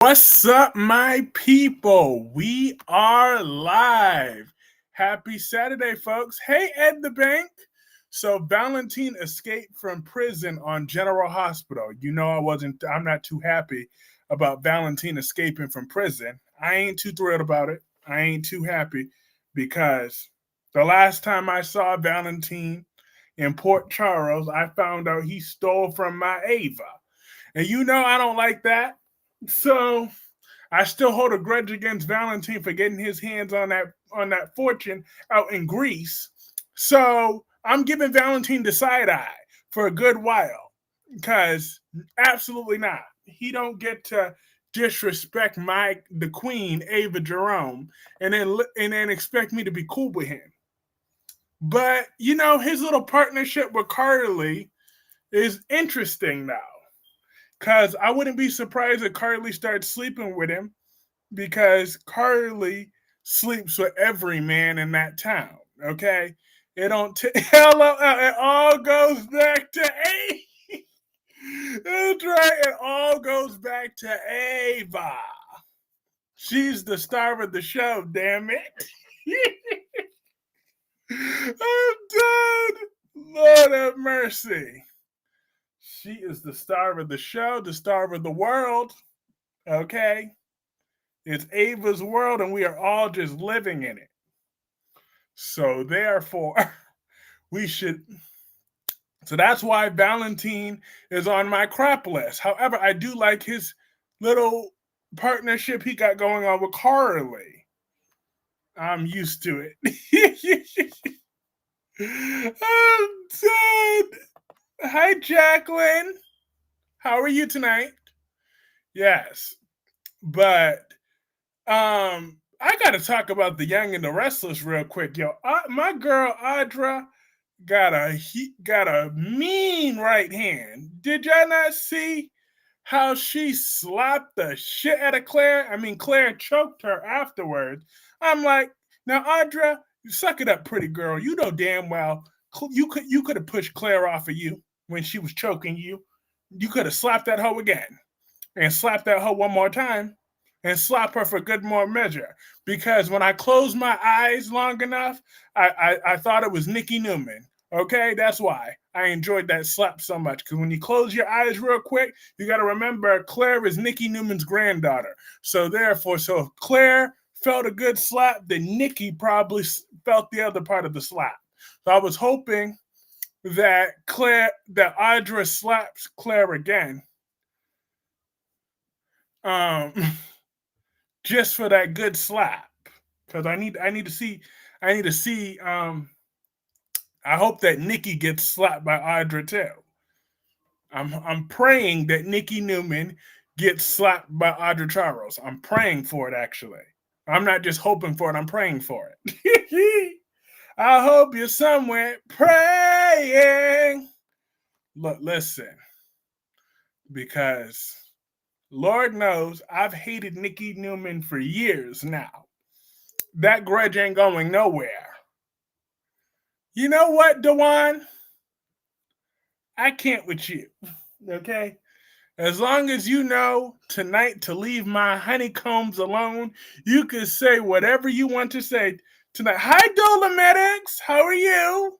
What's up, my people? We are live. Happy Saturday, folks. Hey, Ed the Bank. So, Valentin escaped from prison on General Hospital. I'm not too happy about Valentin escaping from prison. I ain't too thrilled about it. I ain't too happy because the last time I saw Valentin in Port Charles, I found out he stole from my Ava. And I don't like that. So I still hold a grudge against Valentin for getting his hands on that fortune out in Greece. So I'm giving Valentin the side eye for a good while because absolutely not. He don't get to disrespect the queen Ava Jerome and then expect me to be cool with him. But his little partnership with Carly is interesting now. Cause I wouldn't be surprised if Carly starts sleeping with him because Carly sleeps with every man in that town. Okay, it don't. Hello, it all goes back to A. That's right. It all goes back to Ava. She's the star of the show. Damn it. I'm done. Lord have mercy. She is the star of the show, the star of the world. Okay? It's Ava's world, and we are all just living in it. So, therefore, we should. So, that's why Valentin is on my crap list. However, I do like his little partnership he got going on with Carly. I'm used to it. I'm dead. Hi, Jacqueline. How are you tonight? Yes. But I gotta talk about the Young and the Restless real quick, yo. My girl Audra got a mean right hand. Did y'all not see how she slapped the shit out of Claire? I mean, Claire choked her afterwards. I'm like, now Audra, you suck it up, pretty girl. You know damn well you could have pushed Claire off of you when she was choking you. You could have slapped that hoe again and slap that hoe one more time and slap her for good more measure. Because when I closed my eyes long enough, I thought it was Nikki Newman. Okay, that's why I enjoyed that slap so much. Because when you close your eyes real quick, you got to remember Claire is Nikki Newman's granddaughter. So therefore, if Claire felt a good slap, then Nikki probably felt the other part of the slap. So I was hoping that Audra slaps Claire again. Um, just for that good slap. Because I need to see. I hope that Nikki gets slapped by Audra too. I'm praying that Nikki Newman gets slapped by Audra Charles. I'm praying for it actually. I'm not just hoping for it. I'm praying for it. I hope you're somewhere praying. Look, listen, because Lord knows I've hated Nikki Newman for years now. That grudge ain't going nowhere. You know what, Dewan? I can't with you. Okay? As long as you know tonight to leave my honeycombs alone, you can say whatever you want to say tonight. Hi, Dolomedics. How are you?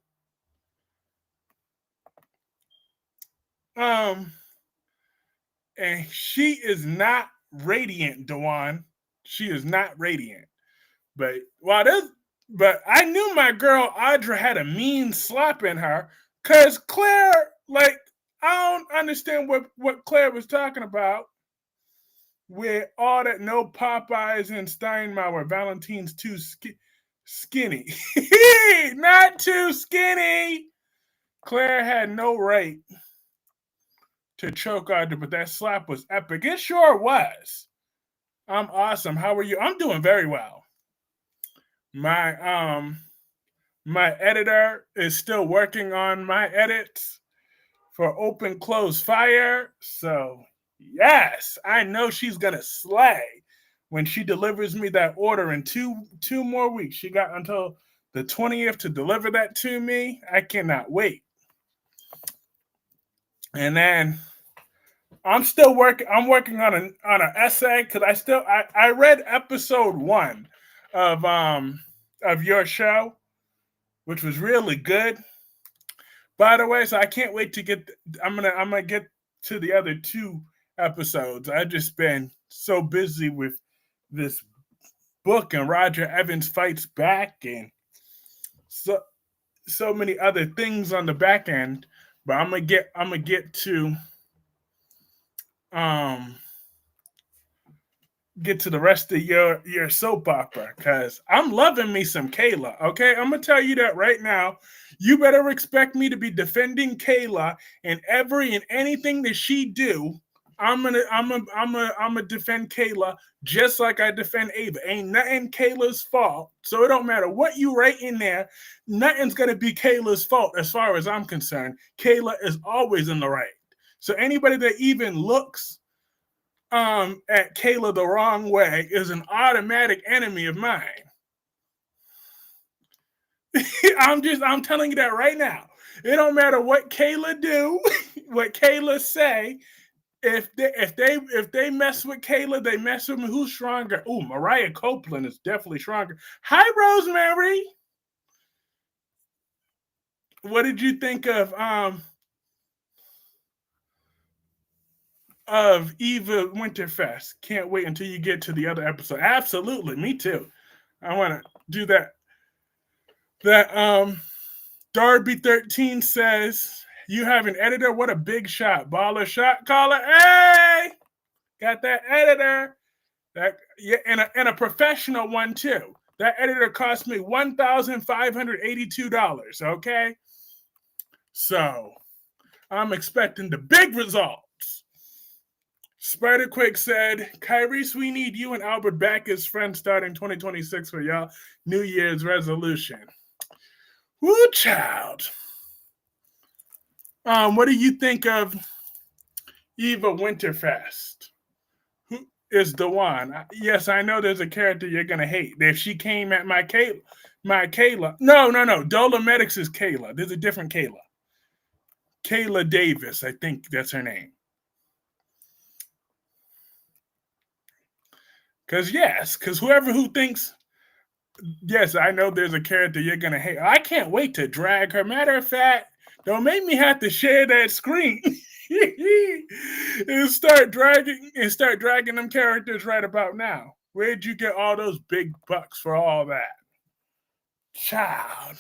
And she is not radiant, Dewan. She is not radiant. But I knew my girl Audra had a mean slap in her, cause Claire, like, I don't understand what Claire was talking about with all that no Popeyes and Steinmauer. Valentin's too skinny, not too skinny. Claire had no right to choke Audra, but that slap was epic. It sure was. I'm awesome. How are you? I'm doing very well. My editor is still working on my edits for Open Close Fire. So yes, I know she's gonna slay when she delivers me that order in two more weeks. She got until the 20th to deliver that to me. I cannot wait. And then I'm still working. I'm working on an essay because I read episode 1 of your show, which was really good. By the way, so I can't wait to get. I'm gonna get to the other 2 episodes. I've just been so busy with this book and Roger Evans Fights Back and so many other things on the back end. But I'm gonna um get to the rest of your soap opera because I'm loving me some Kayla. Okay, I'm gonna tell you that right now. You better expect me to be defending Kayla in every and anything that she do. I'm gonna defend Kayla just like I defend Ava. Ain't nothing Kayla's fault. So it don't matter what you write in there. Nothing's gonna be Kayla's fault as far as I'm concerned. Kayla is always in the right. So anybody that even looks at Kayla the wrong way is an automatic enemy of mine. I'm telling you that right now. It don't matter what Kayla do, what Kayla say. If they mess with Kayla, they mess with me. Who's stronger? Ooh, Mariah Copeland is definitely stronger. Hi, Rosemary. What did you think of Eva Winterfest? Can't wait until you get to the other episode. Absolutely, me too. I want to do that. Darby 13 says, you have an editor? What a big shot. Baller shot caller. Hey! Got that editor. And a professional one too. That editor cost me $1,582. Okay? So I'm expecting the big results. Spiderquake said, Kyreese, we need you and Albert back as friends starting 2026 for y'all New Year's resolution. Woo, child. What do you think of Eva Winterfest? Who is the one? Yes, I know there's a character you're gonna hate. If she came at my Kayla. No. Dolomedics is Kayla. There's a different Kayla. Kayla Davis, I think that's her name. Because whoever who thinks, yes, I know there's a character you're gonna hate. I can't wait to drag her. Matter of fact, don't make me have to share that screen and start dragging them characters right about now. Where'd you get all those big bucks for all that? Child.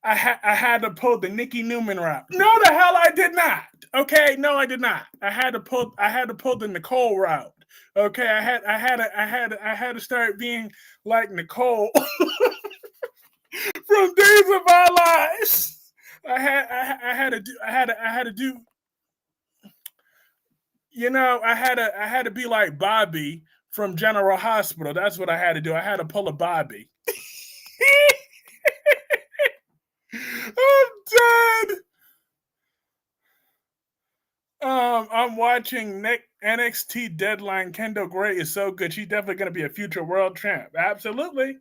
I had to pull the Nikki Newman route. No, the hell I did not. Okay, no, I did not. I had to pull the Nicole route. Okay, I had to start being like Nicole from Days of Our Lives. I had to do. You know, I had to be like Bobby from General Hospital. That's what I had to do. I had to pull a Bobby. I'm dead. I'm watching NXT Deadline. Kendall Gray is so good. She's definitely going to be a future world champ. Absolutely.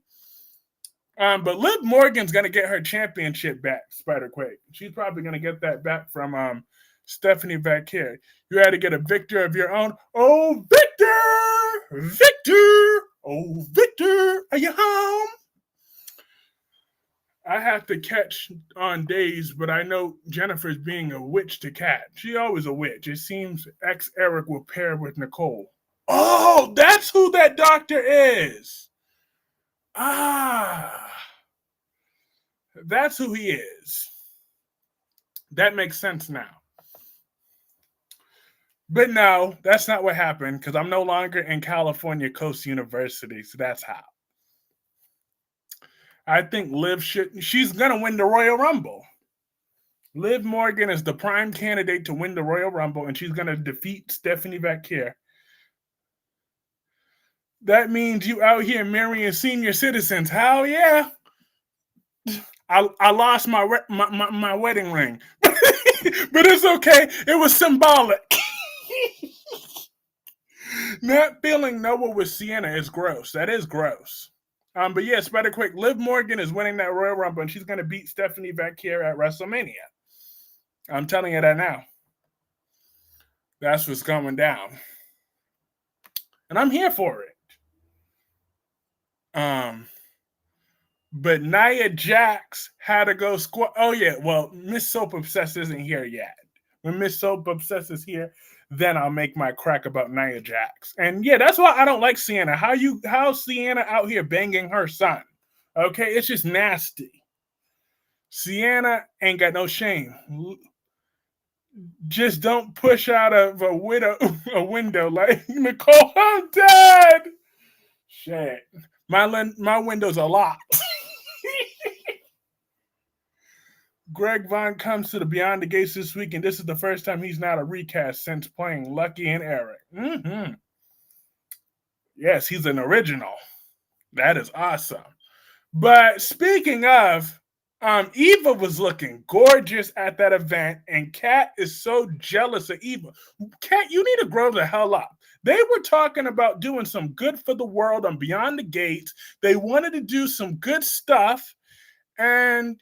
But Liv Morgan's going to get her championship back, Spider-Quake. She's probably going to get that back from Stephanie Vaquer. You had to get a victor of your own. Oh, Victor! Victor! Oh, Victor! Are you home? I have to catch on days, but I know Jennifer's being a witch to catch. She's always a witch. It seems ex-Eric will pair with Nicole. Oh, that's who that doctor is. Ah, that's who he is. That makes sense now. But no, that's not what happened because I'm no longer in California Coast University, so that's how. I think she's going to win the Royal Rumble. Liv Morgan is the prime candidate to win the Royal Rumble, and she's going to defeat Stephanie Vaquer. That means you out here marrying senior citizens. Hell yeah. I lost my wedding ring. But it's okay. It was symbolic. Not feeling Noah with Sienna is gross. That is gross. But yeah, Spider-Quick, Liv Morgan is winning that Royal Rumble, and she's going to beat Stephanie Vaquer at WrestleMania. I'm telling you that now. That's what's going down. And I'm here for it. But Nia Jax had to go squat. Oh yeah, well, Miss Soap Obsessed isn't here yet. When Miss Soap Obsessed is here, then I'll make my crack about Nia Jax. And yeah, that's why I don't like Sienna. How's Sienna out here banging her son? Okay, it's just nasty. Sienna ain't got no shame. Just don't push out of a window like Nicole. I'm dead. Shit, my windows are locked. Greg Vaughn comes to the Beyond the Gates this week, and this is the first time he's not a recast since playing Lucky and Eric. Mm-hmm. Yes, he's an original. That is awesome. But speaking of, Eva was looking gorgeous at that event, and Kat is so jealous of Eva. Kat, you need to grow the hell up. They were talking about doing some good for the world on Beyond the Gates. They wanted to do some good stuff, and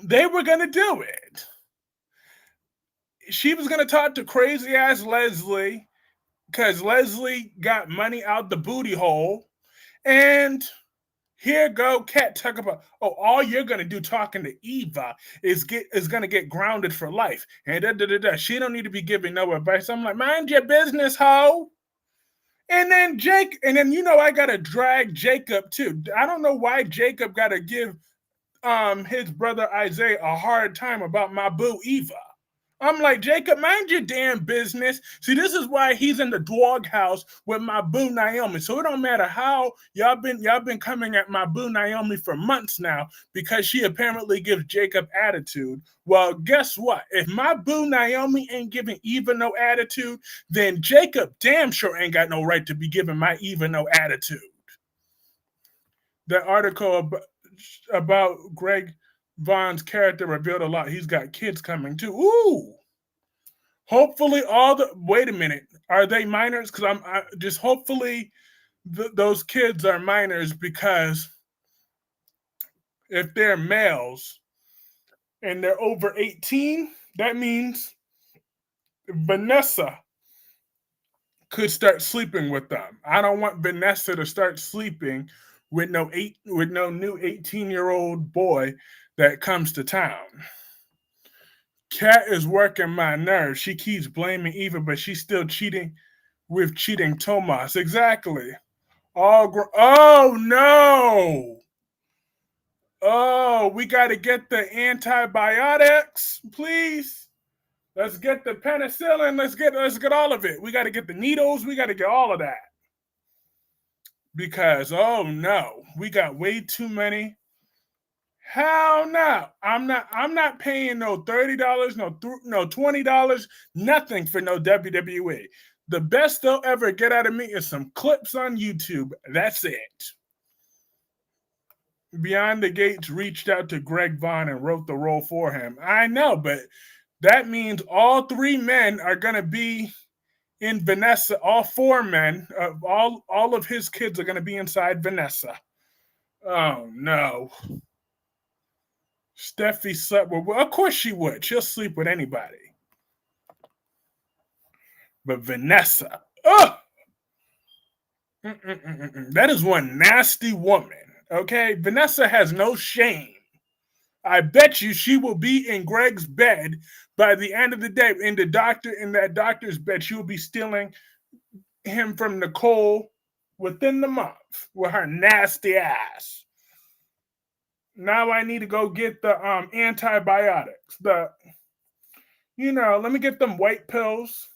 they were going to do it. She was going to talk to crazy ass Leslie because Leslie got money out the booty hole. And here go Kat talk about, all you're going to do talking to Eva is going to get grounded for life. And she don't need to be giving no advice. I'm like, mind your business, ho. And then I got to drag Jacob too. I don't know why Jacob got to give his brother Isaiah a hard time about my boo Eva. I'm like, Jacob, mind your damn business. See, this is why he's in the doghouse with my boo Naomi. So it don't matter how y'all been coming at my boo Naomi for months now because she apparently gives Jacob attitude. Well, guess what? If my boo Naomi ain't giving Eva no attitude, then Jacob damn sure ain't got no right to be giving my Eva no attitude. The article about Greg Vaughn's character revealed a lot. He's got kids coming too. Ooh. Hopefully wait a minute. Are they minors? Because hopefully those kids are minors, because if they're males and they're over 18, that means Vanessa could start sleeping with them. I don't want Vanessa to start sleeping with no new 18-year-old boy that comes to town. Kat is working my nerves. She keeps blaming Eva, but she's still cheating with cheating Tomas. Exactly. Oh no! Oh, we got to get the antibiotics, please. Let's get the penicillin. Let's get all of it. We got to get the needles. We got to get all of that. Because oh no, we got way too many. Hell no. I'm not paying no $30, no $20, nothing for no WWE. The best they'll ever get out of me is some clips on YouTube. That's it. Beyond the Gates reached out to Greg Vaughn and wrote the role for him. I know, but that means all three men are going to be in Vanessa. All four men, all of his kids are going to be inside Vanessa. Oh, no. Steffi slept with, well, of course she would. She'll sleep with anybody. But Vanessa, that is one nasty woman, okay? Vanessa has no shame. I bet you she will be in Greg's bed by the end of the day. In that doctor's bed, she will be stealing him from Nicole within the month with her nasty ass. Now I need to go get the antibiotics. Let me get them white pills.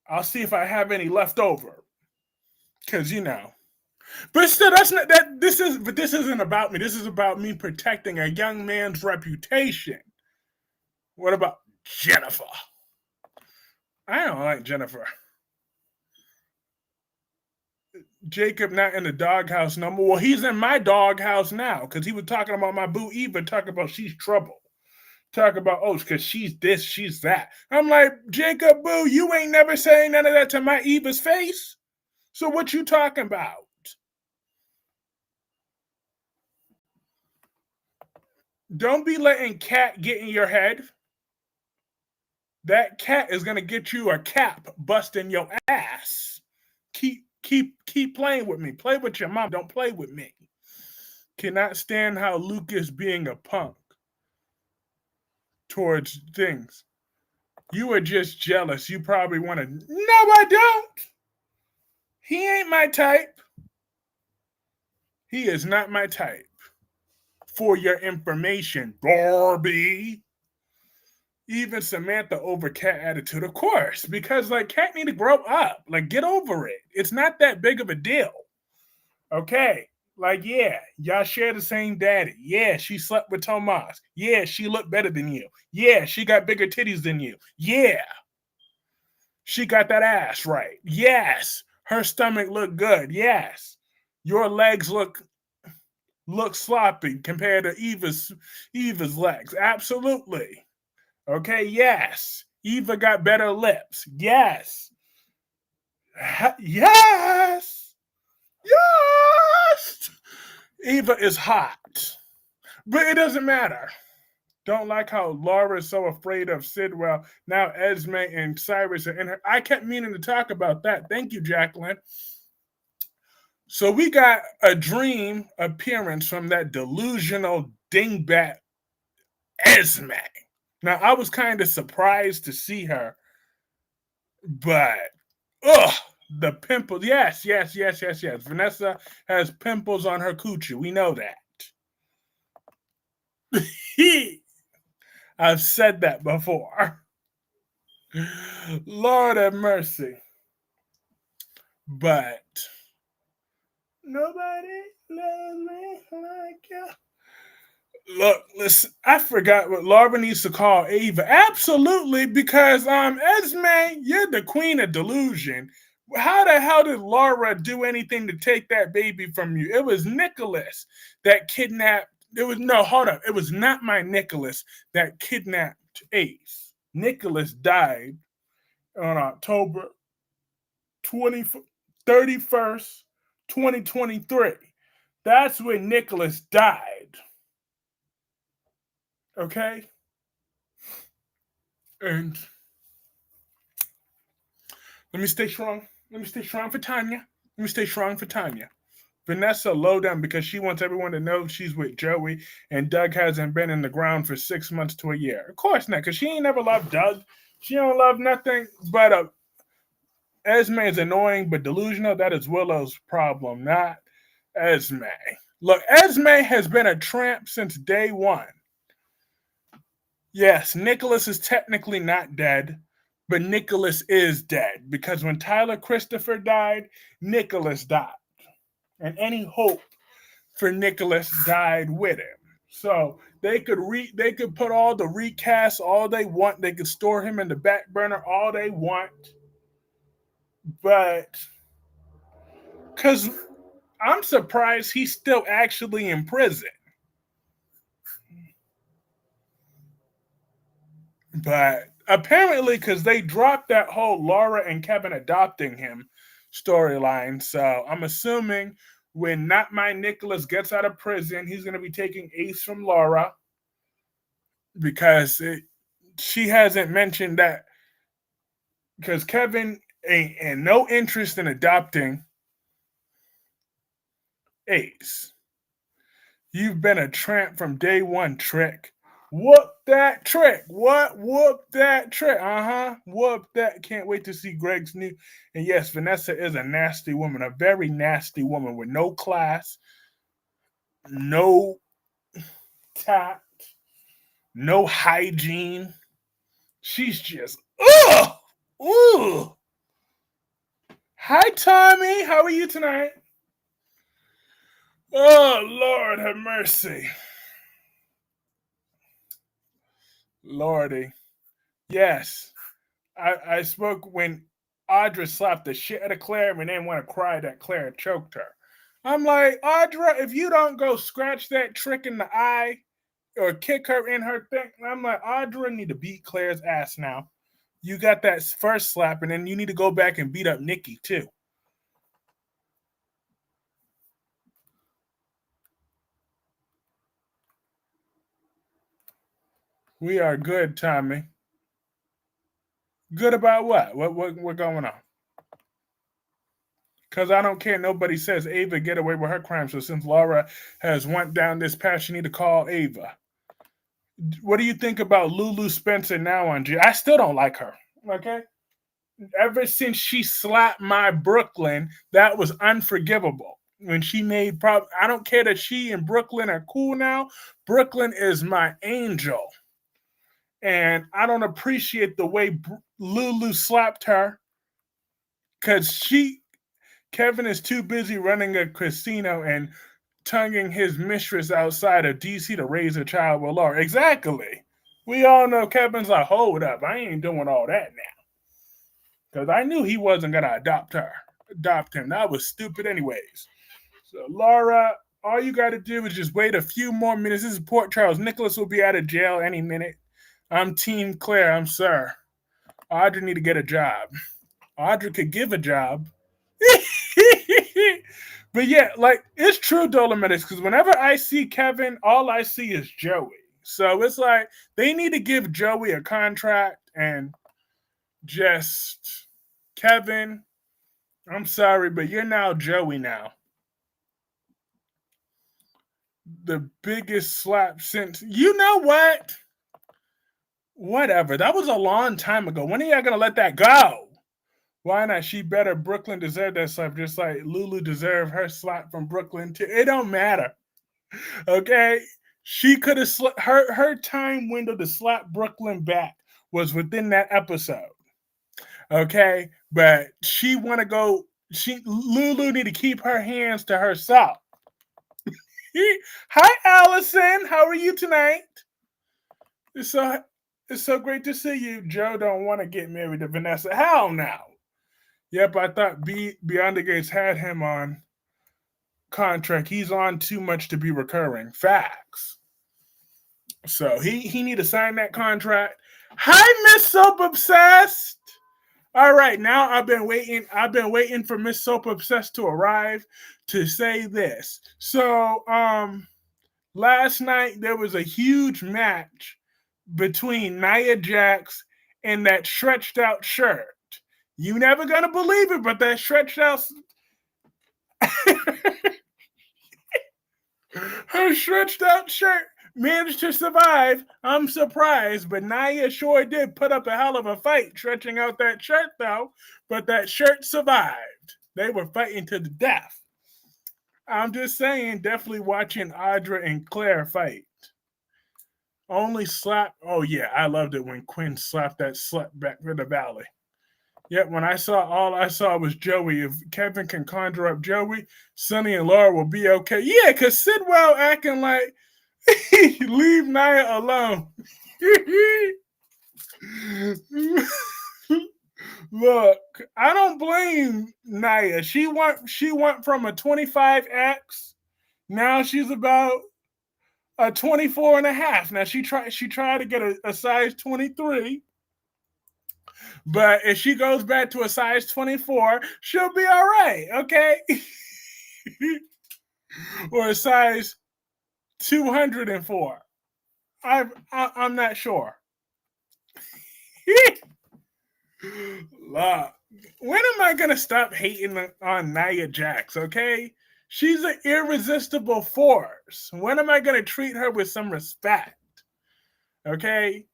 I'll see if I have any left over. Because, But still, that's not that. This isn't about me. This is about me protecting a young man's reputation. What about Jennifer? I don't like Jennifer. Jacob not in the doghouse no more. Well, he's in my doghouse now because he was talking about my boo Eva, talking about she's trouble. Talk about, because she's this, she's that. I'm like, Jacob, boo, you ain't never saying none of that to my Eva's face. So what you talking about? Don't be letting cat get in your head. That cat is gonna get you a cap busting your ass. Keep playing with me. Play with your mom. Don't play with me. Cannot stand how Lucas being a punk towards things. You are just jealous. You probably want to. No, I don't. He ain't my type. He is not my type. For your information, Barbie. Even Samantha over cat attitude, of course, because like cat need to grow up. Like get over it. It's not that big of a deal. Okay. Like, yeah, y'all share the same daddy. Yeah, she slept with Tomas. Yeah, she looked better than you. Yeah, she got bigger titties than you. Yeah, she got that ass right. Yes, her stomach looked good. Yes, your legs look sloppy compared to Eva's legs. Absolutely. Okay, yes. Eva got better lips. Yes. Yes. Yes. Eva is hot. But it doesn't matter. Don't like how Laura is so afraid of Sidwell. Now Esme and Cyrus are in her. I kept meaning to talk about that. Thank you, Jacqueline. So we got a dream appearance from that delusional dingbat Esme. Now I was kind of surprised to see her, but ugh, the pimples. Yes, yes, yes, yes, yes. Vanessa has pimples on her coochie. We know that. I've said that before. Lord have mercy. But nobody loves me like you. Look, listen, I forgot what Laura needs to call Ava. Absolutely, because Esme, you're the queen of delusion. How the hell did Laura do anything to take that baby from you? It was Nicholas that kidnapped. It was no, hold up. It was not my Nicholas that kidnapped Ace. Nicholas died on October 20, 31st, 2023. That's when Nicholas died. Okay? And let me stay strong. Let me stay strong for Tanya. Let me stay strong for Tanya. Vanessa low down because she wants everyone to know she's with Joey and Doug hasn't been in the ground for 6 months to a year. Of course not, because she ain't never loved Doug. She don't love nothing but Esme is annoying but delusional. That is Willow's problem, not Esme. Look, Esme has been a tramp since day one. Yes, Nicholas is technically not dead, but Nicholas is dead because when Tyler Christopher died, Nicholas died. And any hope for Nicholas died with him. So they could put all the recasts all they want. They could store him in the back burner all they want. But because I'm surprised he's still actually in prison. But apparently, because they dropped that whole Laura and Kevin adopting him storyline. So I'm assuming when Not My Nicholas gets out of prison, he's going to be taking Ace from Laura because she hasn't mentioned that. Because Kevin ain't and no interest in adopting Ace. You've been a tramp from day one, Trick. Whoop that trick. What? Whoop that trick. Uh-huh. Whoop that. Can't wait to see Greg's new. And yes, Vanessa is a nasty woman, a very nasty woman with no class, no tact, no hygiene. She's just, ugh! Ooh. Hi, Tommy. How are you tonight? Oh, Lord have mercy. Lordy. Yes. I spoke when Audra slapped the shit out of Claire and then want to cry that Claire choked her. I'm like, Audra, if you don't go scratch that trick in the eye or kick her in her thing, I'm like, Audra need to beat Claire's ass now. You got that first slap, and then you need to go back and beat up Nikki too. We are good, Tommy. Good about what? What going on? Because I don't care. Nobody says Ava get away with her crime. So since Laura has went down this path, she need to call Ava. What do you think about Lulu Spencer now on G? I still don't like her. Okay. Ever since she slapped my Brooklyn, that was unforgivable. When she made I don't care that she and Brooklyn are cool now. Brooklyn is my angel. And I don't appreciate the way Lulu slapped her because Kevin is too busy running a casino and tonguing his mistress outside of DC to raise a child with Laura. Exactly. We all know Kevin's like, hold up, I ain't doing all that now. Because I knew he wasn't gonna adopt him. That was stupid anyways. So Laura, all you gotta do is just wait a few more minutes. This is Port Charles. Nicholas will be out of jail any minute. I'm Team Claire. I'm Sir. Audrey need to get a job. Audrey could give a job. But yeah, like it's true, Dolomitis, because whenever I see Kevin, all I see is Joey. So it's like they need to give Joey a contract and just Kevin, I'm sorry, but you're now Joey now. The biggest slap since you know what? Whatever. That was a long time ago. When are y'all gonna let that go? Why not? She better. Brooklyn deserved that slap, just like Lulu deserved her slap from Brooklyn too. It don't matter. Okay, she could have her time window to slap Brooklyn back was within that episode. Okay, but she want to go. Lulu need to keep her hands to herself. Hi, Allison. How are you tonight? It's so it's so great to see you. Joe don't want to get married to Vanessa. Hell no. Yep, I thought Beyond the Gates had him on contract. He's on too much to be recurring. Facts. So he need to sign that contract. Hi, Miss Soap Obsessed. All right, now I've been waiting. I've been waiting for Miss Soap Obsessed to arrive to say this. So, last night there was a huge match between Nia Jax and that stretched out shirt. You never gonna believe it, but that stretched out her stretched out shirt managed to survive. I'm surprised, but Nia sure did put up a hell of a fight stretching out that shirt, though. But that shirt survived. They were fighting to the death. I'm just saying, definitely watching Audra and Claire fight. Only slap. Oh, yeah, I loved it when Quinn slapped that slut back to the valley. Yet when I saw all I saw was Joey. If Kevin can conjure up Joey, Sonny and Laura will be okay. Yeah, because Sidwell acting like leave Nia alone. Look, I don't blame Nia. She went from a 25X. Now she's about a 24 and a half. Now she tried to get a size 23. But if she goes back to a size 24, she'll be all right, okay? Or a size 204. I'm not sure. Look, when am I gonna stop hating on Nia Jax? Okay, she's an irresistible force. When am I gonna treat her with some respect? Okay.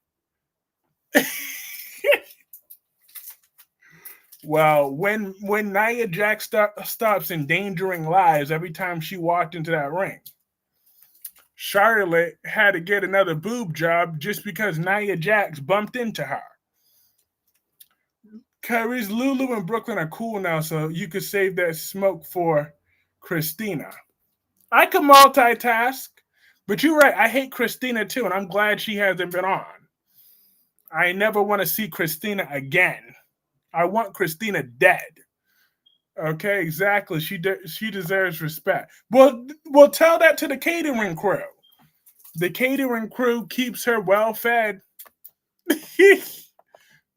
Well, when Nia Jax stops endangering lives every time she walked into that ring, Charlotte had to get another boob job just because Nia Jax bumped into her. Kyreese, Lulu, and Brooklyn are cool now, so you could save that smoke for Christina. I can multitask, but you're right. I hate Christina too, and I'm glad she hasn't been on. I never want to see Christina again. I want Christina dead. Okay, exactly. She deserves respect. We'll tell that to the catering crew. The catering crew keeps her well fed.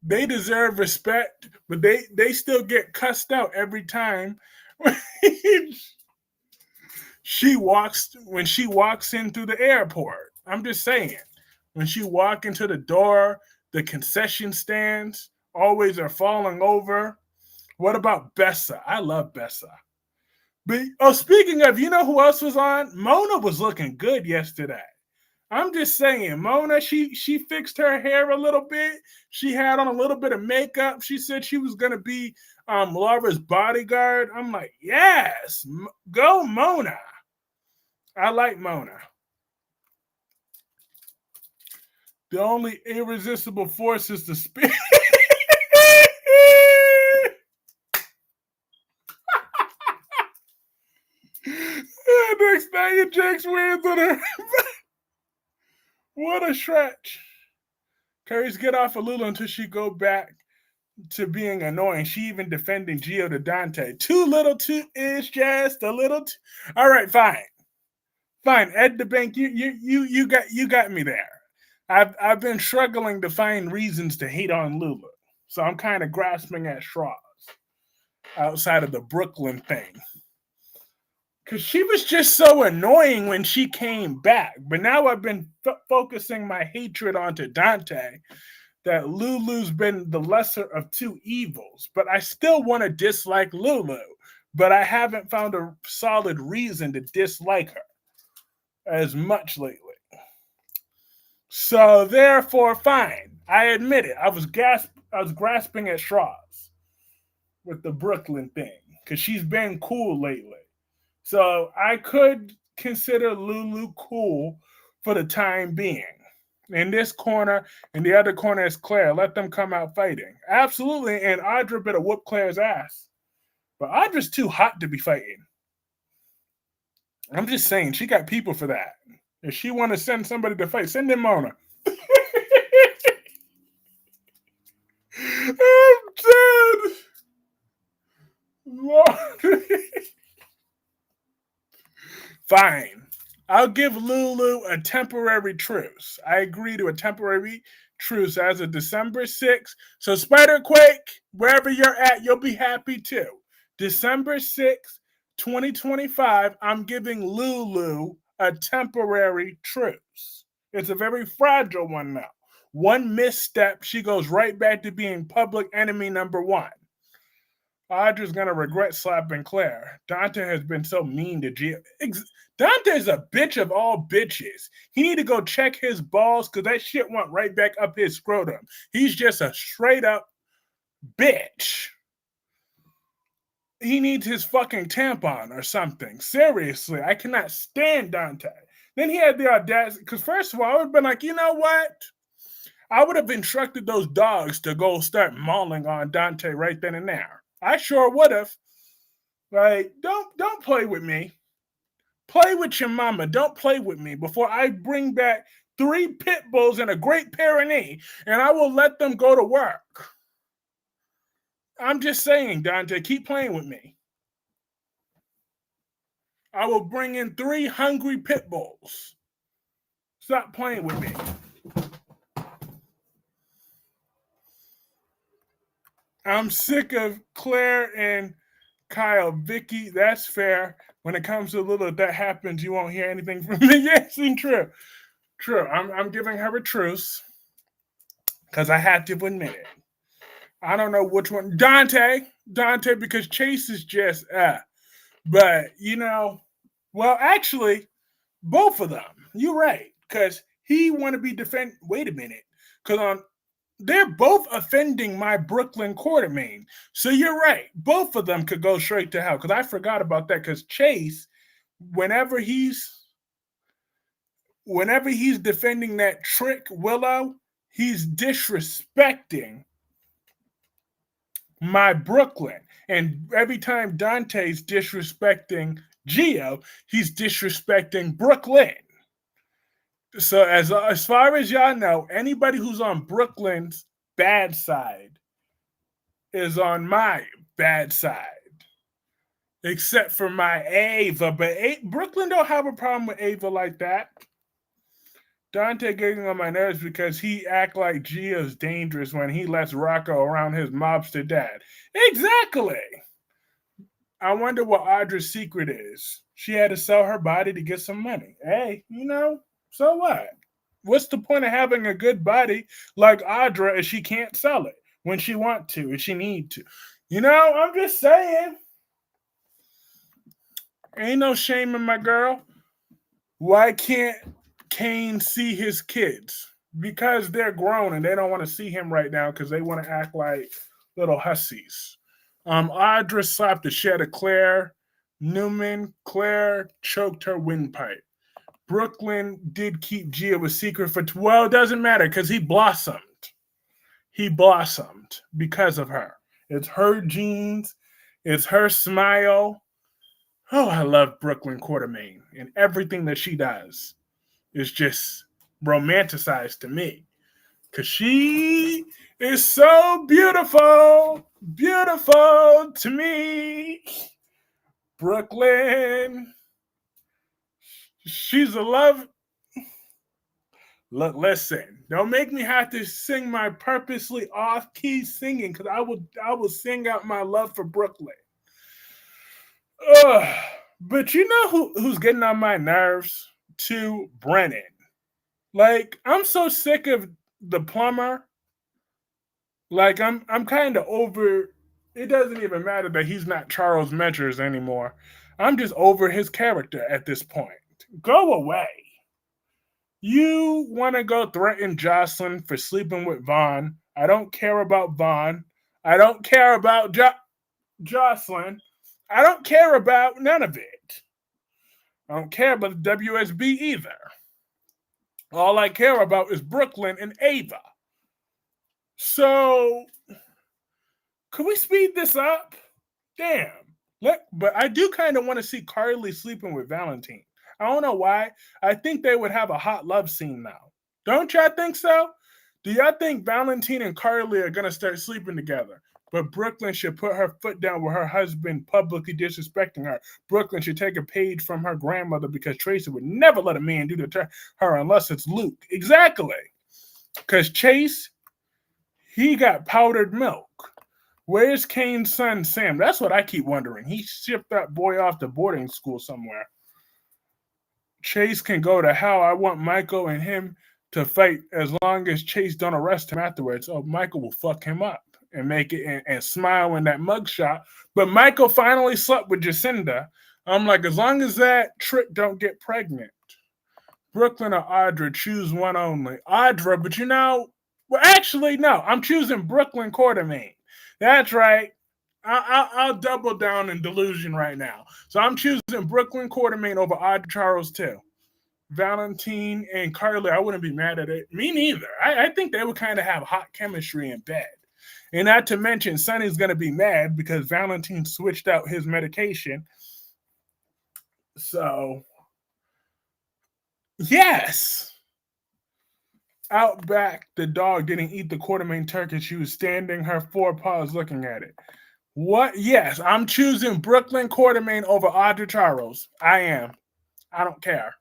They deserve respect, but they still get cussed out every time she walks in through the airport. I'm just saying. When she walk into the door, the concession stands always are falling over. What about Bessa? I love Bessa. But speaking of, you know who else was on? Mona was looking good yesterday. I'm just saying, Mona, she fixed her hair a little bit. She had on a little bit of makeup. She said she was gonna be Laura's bodyguard. I'm like, yes, go Mona. I like Mona. The only irresistible force is the spirit. Next thing, Jake's wears on her. What a stretch. Kyreese get off of Lulu until she go back to being annoying. She even defending Gio to Dante. Too little, too is just a little. All right, fine. Ed the Bank, you got me there. I've been struggling to find reasons to hate on Lulu, so I'm kind of grasping at straws outside of the Brooklyn thing. Because she was just so annoying when she came back. But now I've been focusing my hatred onto Dante, that Lulu's been the lesser of two evils. But I still want to dislike Lulu. But I haven't found a solid reason to dislike her as much lately. So therefore, fine. I admit it. I was grasping at straws with the Brooklyn thing. Because she's been cool lately. So I could consider Lulu cool for the time being. In this corner, and the other corner is Claire. Let them come out fighting. Absolutely, and Audra better whoop Claire's ass. But Audra's too hot to be fighting. I'm just saying, she got people for that. If she want to send somebody to fight, send in Mona. I'm dead. Lord. Fine. I'll give Lulu a temporary truce. I agree to a temporary truce as of December 6th. So, Spiderquake, wherever you're at, you'll be happy too. December 6th, 2025, I'm giving Lulu a temporary truce. It's a very fragile one now. One misstep, she goes right back to being public enemy number one. Audra's gonna regret slapping Claire. Dante has been so mean to Gio. Dante's a bitch of all bitches. He need to go check his balls because that shit went right back up his scrotum. He's just a straight up bitch. He needs his fucking tampon or something. Seriously, I cannot stand Dante. Then he had the audacity, because first of all, I would have been like, you know what? I would have instructed those dogs to go start mauling on Dante right then and there. I sure would have. Like, don't play with me. Play with your mama. Don't play with me before I bring back 3 pit bulls and a Great Pyrenees, and I will let them go to work. I'm just saying, Dante, keep playing with me. I will bring in 3 hungry pit bulls. Stop playing with me. I'm sick of Claire and Kyle. Vicky, that's fair. When it comes to Lulu, if that happens, you won't hear anything from me. Yes, true. True. I'm giving her a truce because I had to admit it. I don't know which one. Dante, because Chase is just But, well, actually, both of them. You're right. Because he want to be defend. Wait a minute. Because they're both offending my Brooklyn Quartermain. So you're right. Both of them could go straight to hell. Because I forgot about that. Because Chase, whenever he's defending that trick Willow, he's disrespecting my Brooklyn. And every time Dante's disrespecting Gio, he's disrespecting Brooklyn. So as far as y'all know, anybody who's on Brooklyn's bad side is on my bad side. Except for my Ava. But Brooklyn don't have a problem with Ava like that. Dante getting on my nerves because he act like Gio's dangerous when he lets Rocco around his mobster dad. Exactly. I wonder what Audra's secret is. She had to sell her body to get some money. Hey, so what? What's the point of having a good body like Audra if she can't sell it when she want to, if she need to? I'm just saying. Ain't no shame in my girl. Why can't Kane see his kids? Because they're grown and they don't want to see him right now because they want to act like little hussies. Audra slapped the shit of Claire Newman. Claire choked her windpipe. Brooklyn did keep Gia a secret for, well, it doesn't matter because he blossomed. He blossomed because of her. It's her genes, it's her smile. Oh, I love Brooklyn Quartermain, and everything that she does is just romanticized to me because she is so beautiful, beautiful to me. Brooklyn, she's a love. Look, listen, don't make me have to sing my purposely off-key singing because I will sing out my love for Brooklyn. Ugh. But you know who's getting on my nerves? Too, Brennan. Like, I'm so sick of the plumber. Like, I'm kind of over. It doesn't even matter that he's not Charles Measures anymore. I'm just over his character at this point. Go away. You want to go threaten Jocelyn for sleeping with Vaughn. I don't care about Vaughn. I don't care about Jocelyn. I don't care about none of it. I don't care about the WSB either. All I care about is Brooklyn and Ava. So, could we speed this up? Damn. Look, but I do kind of want to see Carly sleeping with Valentin. I don't know why. I think they would have a hot love scene now. Don't y'all think so? Do y'all think Valentin and Carly are going to start sleeping together? But Brooklyn should put her foot down with her husband publicly disrespecting her. Brooklyn should take a page from her grandmother because Tracy would never let a man do that to her unless it's Luke. Exactly. Because Chase, he got powdered milk. Where's Kane's son, Sam? That's what I keep wondering. He shipped that boy off to boarding school somewhere. Chase can go to hell. I want Michael and him to fight as long as Chase don't arrest him afterwards. Oh, Michael will fuck him up and make it and smile in that mugshot. But Michael finally slept with Jacinda. I'm like, as long as that trick don't get pregnant. Brooklyn or Audra, choose one only. Audra, but well, actually, no. I'm choosing Brooklyn Quartermain. That's right. I'll double down in delusion right now. So I'm choosing Brooklyn Quartermain over Audra Charles too. Valentin and Carly, I wouldn't be mad at it. Me neither. I think they would kind of have hot chemistry in bed. And not to mention, Sonny's going to be mad because Valentin switched out his medication. So, yes. Out back, the dog didn't eat the Quartermain turkey. She was standing her forepaws looking at it. What? Yes, I'm choosing Brooklyn Quartermain over Audra Charles. I am. I don't care.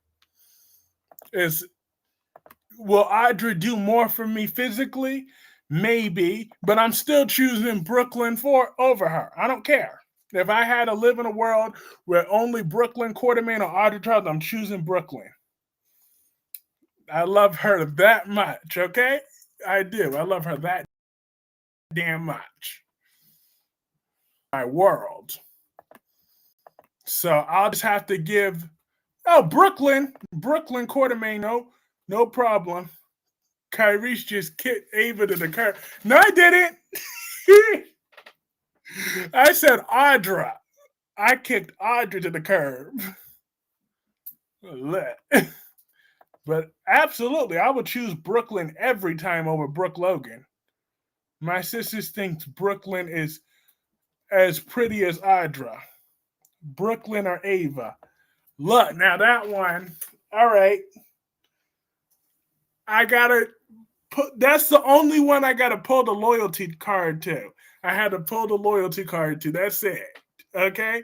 Will Audra do more for me physically? Maybe, but I'm still choosing Brooklyn over her. I don't care. If I had to live in a world where only Brooklyn Quartermain or Audra Charles, I'm choosing Brooklyn. I love her that much, okay? I do. I love her that damn much. My world. So I'll just have to give. Oh, Brooklyn Quartermain, no problem. Kyreese just kicked Ava to the curb. No, I didn't. I said Audra. I kicked Audra to the curb. But absolutely, I would choose Brooklyn every time over Brooke Logan. My sisters think Brooklyn is as pretty as Audra. Brooklyn or Ava. Look, now that one, all right. I gotta that's the only one I gotta pull the loyalty card to. I had to pull the loyalty card to. That's it. Okay?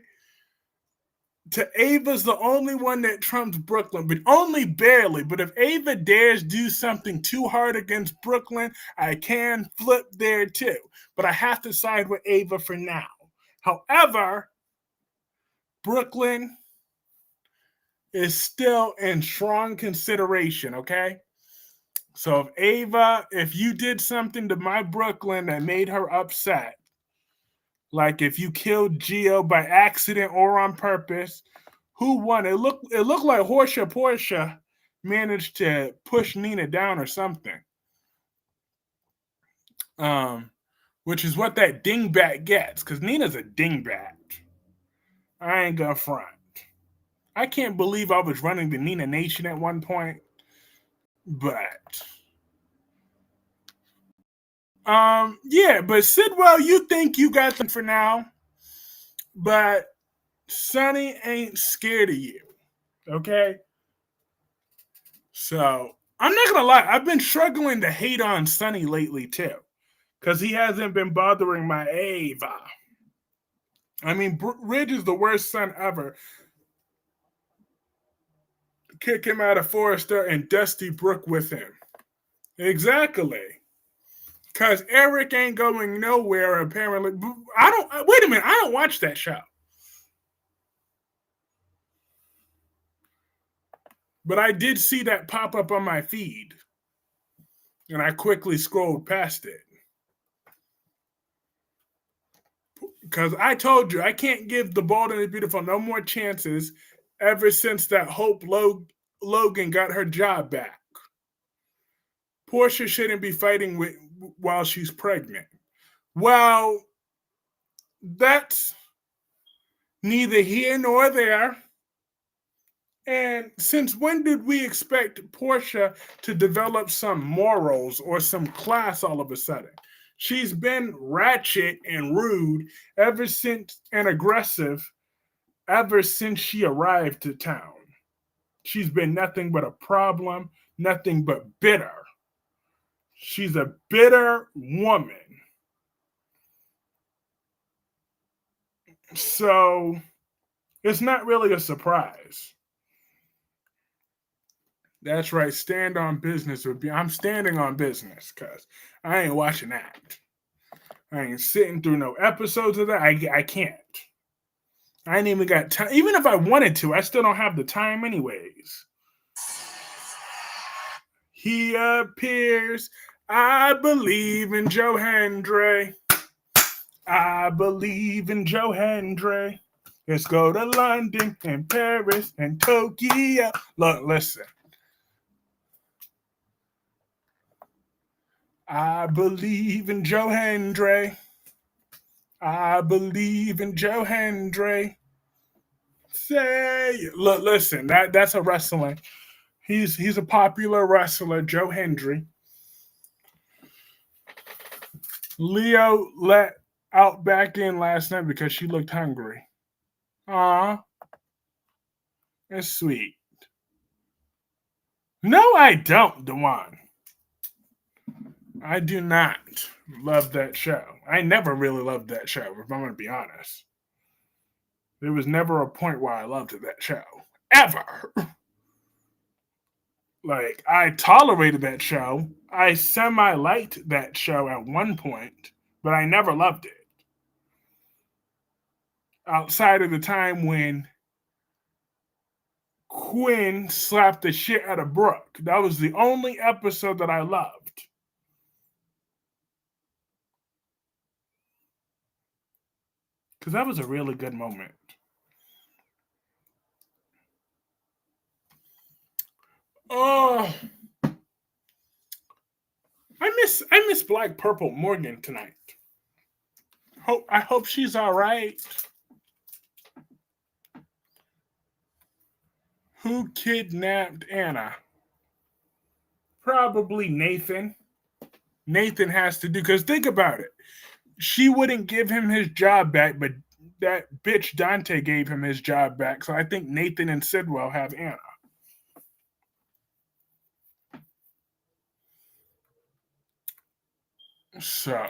To Ava's the only one that trumps Brooklyn, but only barely. But if Ava dares do something too hard against Brooklyn, I can flip there too. But I have to side with Ava for now. However, Brooklyn is still in strong consideration, okay? So if Ava, if you did something to my Brooklyn that made her upset, like if you killed Gio by accident or on purpose, who won? It looked like Portia managed to push Nina down or something. Um, which is what that dingbat gets, because Nina's a dingbat. I ain't gonna front. I can't believe I was running the Nina Nation at one point, but yeah, but Sidwell, you think you got them for now, but Sonny ain't scared of you. Okay? So I'm not gonna lie, I've been struggling to hate on Sonny lately too. Because he hasn't been bothering my Ava. I mean, Ridge is the worst son ever. Kick him out of Forrester and Dusty Brook with him. Exactly. Because Eric ain't going nowhere, apparently. Wait a minute, I don't watch that show. But I did see that pop up on my feed. And I quickly scrolled past it. Because I told you, I can't give the Bold and the Beautiful no more chances ever since that Hope Logan got her job back. Portia shouldn't be fighting while she's pregnant. Well, that's neither here nor there. And since when did we expect Portia to develop some morals or some class all of a sudden? She's been ratchet and rude and aggressive ever since she arrived to town. She's been nothing but a problem, nothing but bitter. She's a bitter woman. So it's not really a surprise. That's right. Stand on business would be. I'm standing on business because I ain't watching that. I ain't sitting through no episodes of that. I can't. I ain't even got time. Even if I wanted to, I still don't have the time, anyways. He appears. I believe in Joe Hendry. I believe in Joe Hendry. Let's go to London and Paris and Tokyo. Look, listen. I believe in Joe Hendry. I believe in Joe Hendry. Say, look, listen. That's a wrestling. He's a popular wrestler, Joe Hendry. Leo let out back in last night because she looked hungry. Aw, it's sweet. No, I don't, Dewan. I do not love that show. I never really loved that show, if I'm going to be honest. There was never a point where I loved that show. Ever. Like, I tolerated that show. I semi-liked that show at one point, but I never loved it. Outside of the time when Quinn slapped the shit out of Brooke. That was the only episode that I loved. Because that was a really good moment. Oh, I miss Black Purple Morgan tonight. I hope she's all right. Who kidnapped Anna? Probably Nathan. Nathan has to do, because think about it. She wouldn't give him his job back, but that bitch Dante gave him his job back. So I think Nathan and Sidwell have Anna. So,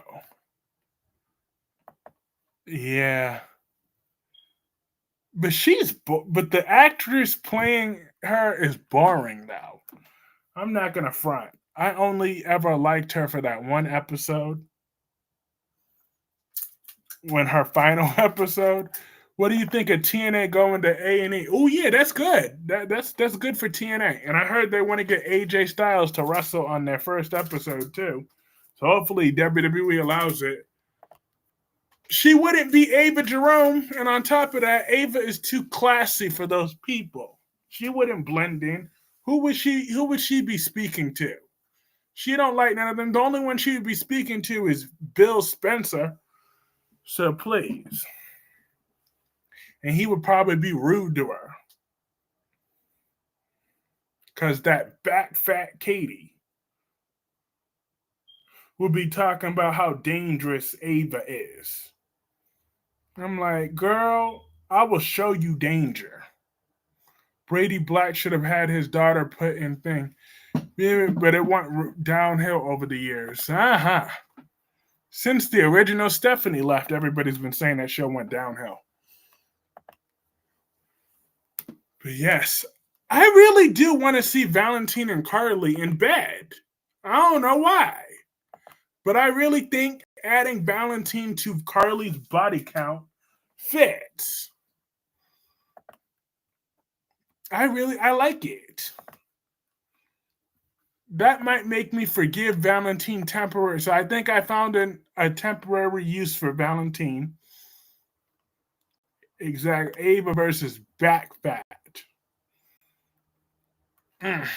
yeah. But but the actress playing her is boring though. I'm not gonna front. I only ever liked her for that one episode. When her final episode, What do you think of TNA going to A&E? Oh yeah, that's good. That's good for TNA. And I heard they want to get AJ Styles to wrestle on their first episode too. So hopefully WWE allows it. She wouldn't be Ava Jerome, and on top of that, Ava is too classy for those people. She wouldn't blend in. Who would she be speaking to? She don't like none of them. The only one she would be speaking to is Bill Spencer. So please. And he would probably be rude to her. Because that back fat Katie would be talking about how dangerous Ava is. I'm like, girl, I will show you danger. Brady Black should have had his daughter put in thing. Yeah, but it went downhill over the years. Uh-huh. Since the original Stephanie left, everybody's been saying that show went downhill. But yes, I really do want to see Valentin and Carly in bed. I don't know why. But I really think adding Valentin to Carly's body count fits. I like it. That might make me forgive Valentin temporarily. So I think I found a temporary use for Valentin. Exact. Ava versus back fat. Mm.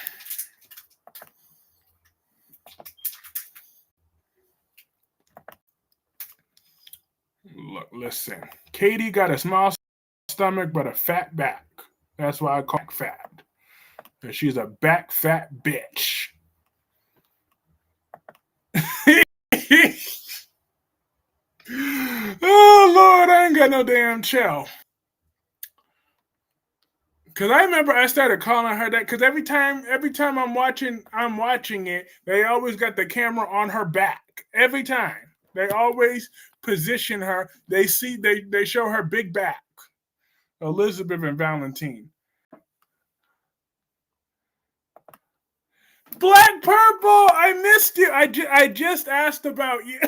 Look, listen. Katie got a small stomach but a fat back. That's why I call her fat. And she's a back fat bitch. Oh Lord, I ain't got no damn chill. Cause I remember I started calling her that. Cause every time I'm watching it, they always got the camera on her back. Every time they always position her. They show her big back. Elizabeth and Valentin. Black Purple, I missed you. I just asked about you.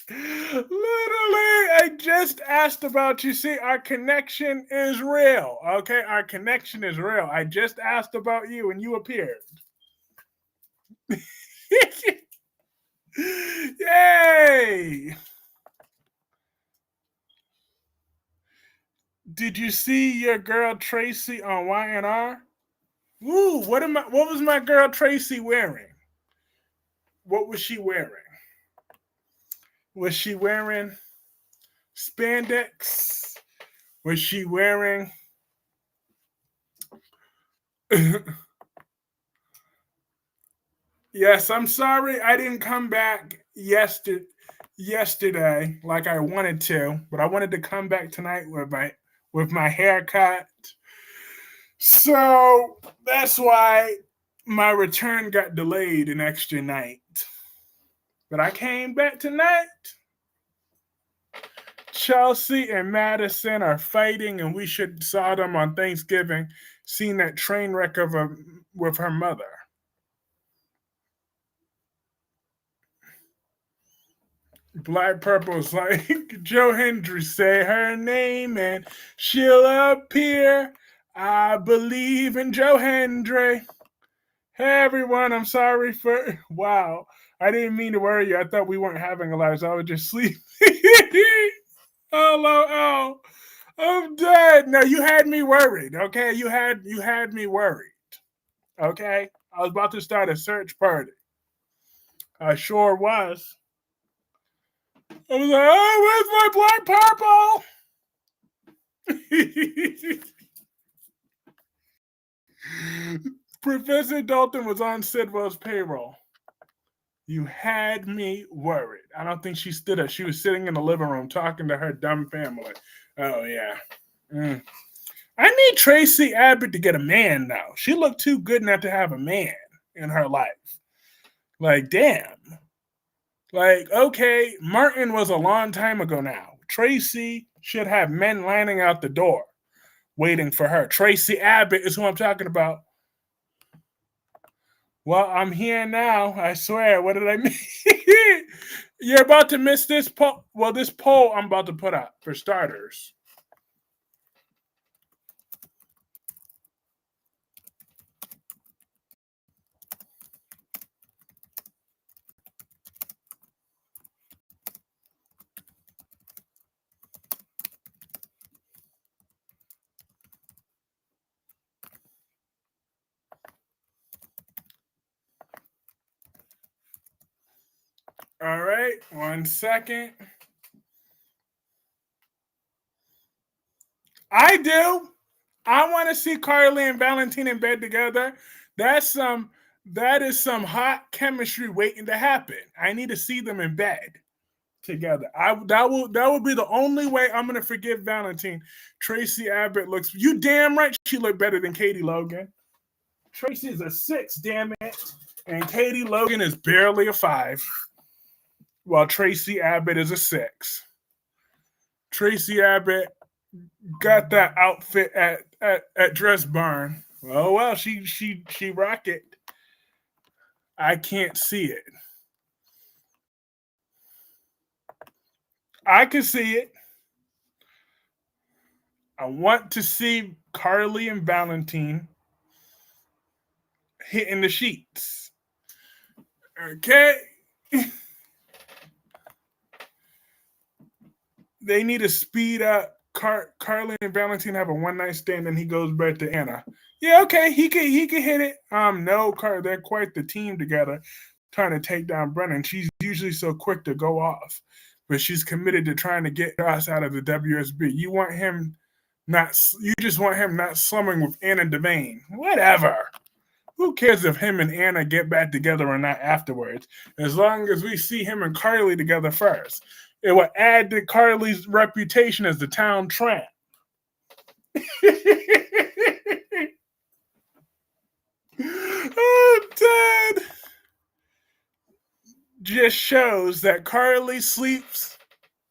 Literally, I just asked about you. See, our connection is real. Okay, our connection is real. I just asked about you and you appeared. Yay! Did you see your girl Tracy on Y&R? Ooh, what was my girl Tracy wearing? What was she wearing? Was she wearing spandex? Was she wearing Yes, I'm sorry I didn't come back yesterday like I wanted to, but I wanted to come back tonight with my haircut. So that's why my return got delayed an extra night. But I came back tonight. Chelsea and Madison are fighting, and we should saw them on Thanksgiving, seeing that train wreck with her mother. Black Purple's like, Joe Hendry, say her name and she'll appear. I believe in Joe Hendry. Hey everyone, I'm sorry for wow. I didn't mean to worry you. I thought we weren't having a live, so I was just sleeping. Oh, I'm dead. No, you had me worried. Okay, you had me worried. Okay, I was about to start a search party. I sure was. I was like, oh, where's my black purple? Professor Dalton was on Sidwell's payroll. You had me worried. I don't think she stood up. She was sitting in the living room talking to her dumb family. Oh, yeah. I need Tracy Abbott to get a man now. She looked too good not to have a man in her life. Like, damn. Like, okay, Martin was a long time ago now. Tracy should have men lining out the door waiting for her. Tracy Abbott is who I'm talking about. Well, I'm here now. I swear. What did I mean? You're about to miss this poll. Well, this poll I'm about to put up for starters. All right, 1 second. I do. I want to see Carly and Valentin in bed together. That's some that is some hot chemistry waiting to happen. I need to see them in bed together. That will be the only way I'm gonna forgive Valentin. Tracy Abbott looks you damn right she looked better than Katie Logan. Tracy is a 6, damn it. And Katie Logan is barely a 5. While Tracy Abbott is a 6. Tracy Abbott got that outfit at Dress Barn. Oh well, she rock it. I can't see it. I can see it. I want to see Carly and Valentin hitting the sheets. Okay. They need to speed up. Carly and Valentin have a one night stand, and he goes back to Anna. Yeah, okay, he can hit it. No, they're quite the team together, trying to take down Brennan. She's usually so quick to go off, but she's committed to trying to get us out of the WSB. You want him not? You just want him not slumming with Anna Devane. Whatever. Who cares if him and Anna get back together or not afterwards? As long as we see him and Carly together first. It will add to Carly's reputation as the town tramp. Oh, Dad. Just shows that Carly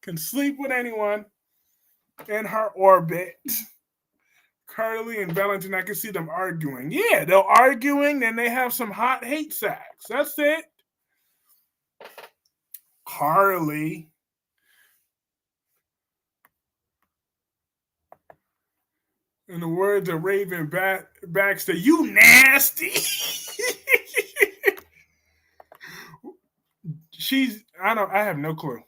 can sleep with anyone in her orbit. Carly and Valentin, I can see them arguing. Yeah, they're arguing and they have some hot hate sex. That's it. Carly. In the words of Raven Baxter, you nasty. I have no clue.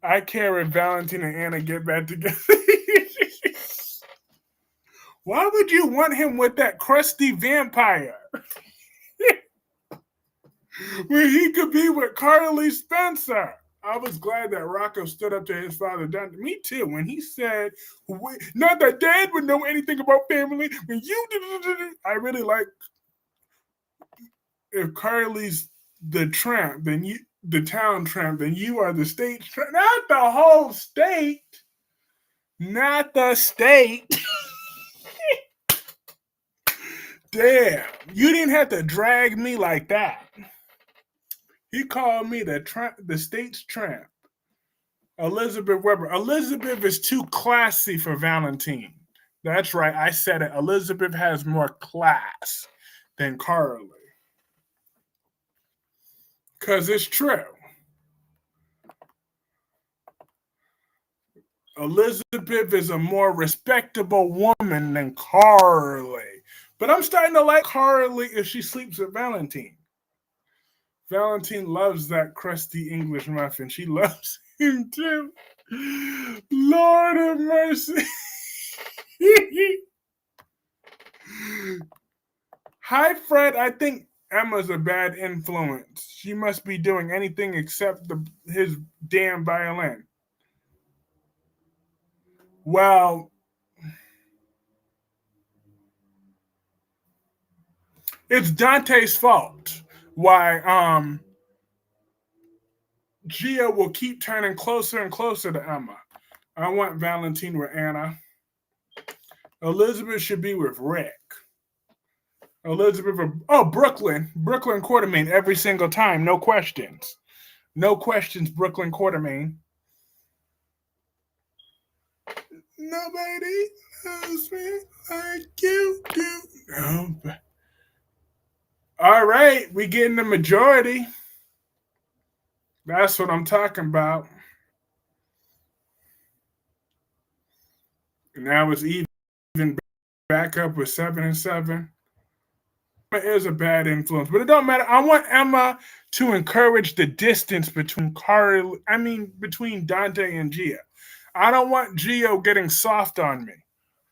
I care if Valentin and Anna get back together. Why would you want him with that crusty vampire? When he could be with Carly Spencer. I was glad that Rocco stood up to his father. Me too. When he said, not that Dad would know anything about family. When you did, I really like if Carly's the tramp, then you the town tramp, then you are the state tramp. Not the whole state. Not the state. Damn. You didn't have to drag me like that. He called me the state's tramp. Elizabeth Weber. Elizabeth is too classy for Valentin. That's right. I said it. Elizabeth has more class than Carly. Because it's true. Elizabeth is a more respectable woman than Carly. But I'm starting to like Carly if she sleeps with Valentin. Valentin loves that crusty English muffin. She loves him too. Lord of mercy. Hi, Fred. I think Emma's a bad influence. She must be doing anything except his damn violin. Well, it's Dante's fault. Why Gia will keep turning closer and closer to Emma. I want Valentin with Anna. Elizabeth should be with Rick. Brooklyn Quartermain every single time, no questions. No questions, Brooklyn Quartermain. Nobody loves me like you do. No. All right, we getting the majority. That's what I'm talking about. And now it's even back up with 7-7. Emma is a bad influence, but it don't matter. I want Emma to encourage the distance between Carly. I mean, between Dante and Gio. I don't want Gio getting soft on me.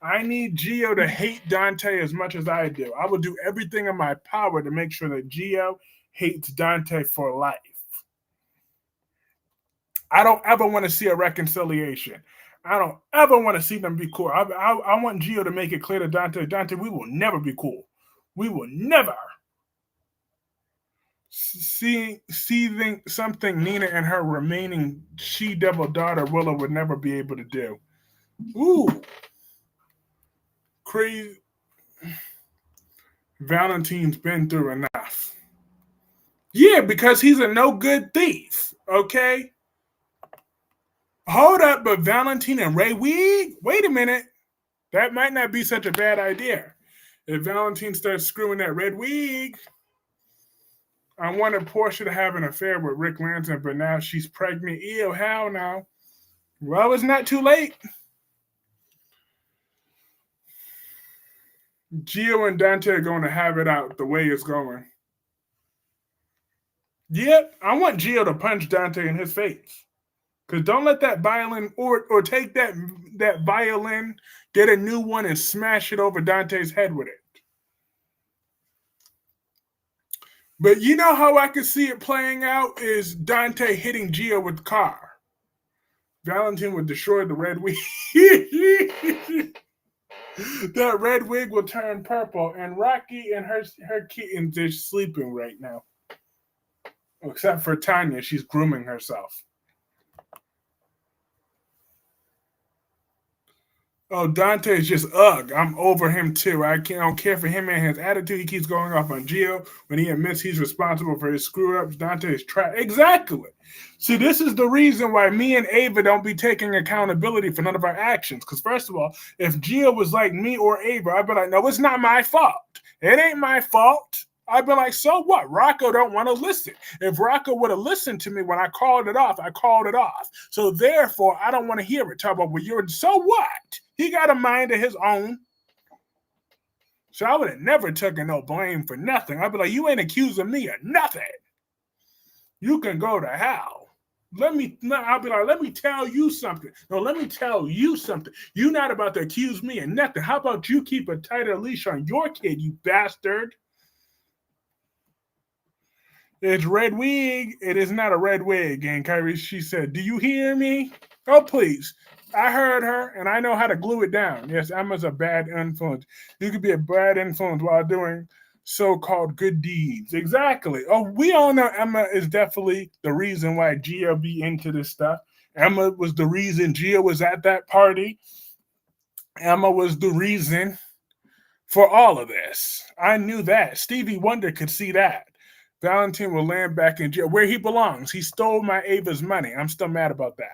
I need Gio to hate Dante as much as I do. I will do everything in my power to make sure that Gio hates Dante for life. I don't ever want to see a reconciliation. I don't ever want to see them be cool. I want Gio to make it clear to Dante, Dante, we will never be cool. We will never. Seeing something Nina and her remaining she-devil daughter Willow would never be able to do. Ooh, crazy. Valentin's been through enough. Yeah, because he's a no good thief. Okay. Hold up, but Valentin and Ray Weed? Wait a minute. That might not be such a bad idea. If Valentin starts screwing that red wig, I wanted Portia to have an affair with Rick Lanson, but now she's pregnant. Ew, how now? Well, it's not too late. Gio and Dante are going to have it out the way it's going. Yep, I want Gio to punch Dante in his face. Because don't let that violin or take that violin, get a new one, and smash it over Dante's head with it. But you know how I could see it playing out is Dante hitting Gio with the car. Valentin would destroy the red wig. That red wig will turn purple, and Rocky and her kittens are sleeping right now. Except for Tanya, she's grooming herself. Oh, Dante is just ugh. I'm over him too. I don't care for him and his attitude. He keeps going off on Gio when he admits he's responsible for his screw ups. Dante is trash. Exactly. See, this is the reason why me and Ava don't be taking accountability for none of our actions. Because first of all, if Gio was like me or Ava, I'd be like, no, it's not my fault. It ain't my fault. I'd be like, so what? Rocco don't want to listen. If Rocco would have listened to me when I called it off, I called it off. So therefore, I don't want to hear it. Talk about, well, you're so what? He got a mind of his own. So I would have never taken no blame for nothing. I'd be like, you ain't accusing me of nothing. You can go to hell. I'll be like, let me tell you something. No, let me tell you something. You're not about to accuse me of nothing. How about you keep a tighter leash on your kid, you bastard? It's red wig. It is not a red wig. And Kyreese, she said, do you hear me? Oh, please. I heard her, and I know how to glue it down. Yes, Emma's a bad influence. You could be a bad influence while doing so-called good deeds. Exactly. Oh, we all know Emma is definitely the reason why Gio be into this stuff. Emma was the reason Gio was at that party. Emma was the reason for all of this. I knew that. Stevie Wonder could see that. Valentin will land back in jail where he belongs. He stole my Ava's money. I'm still mad about that.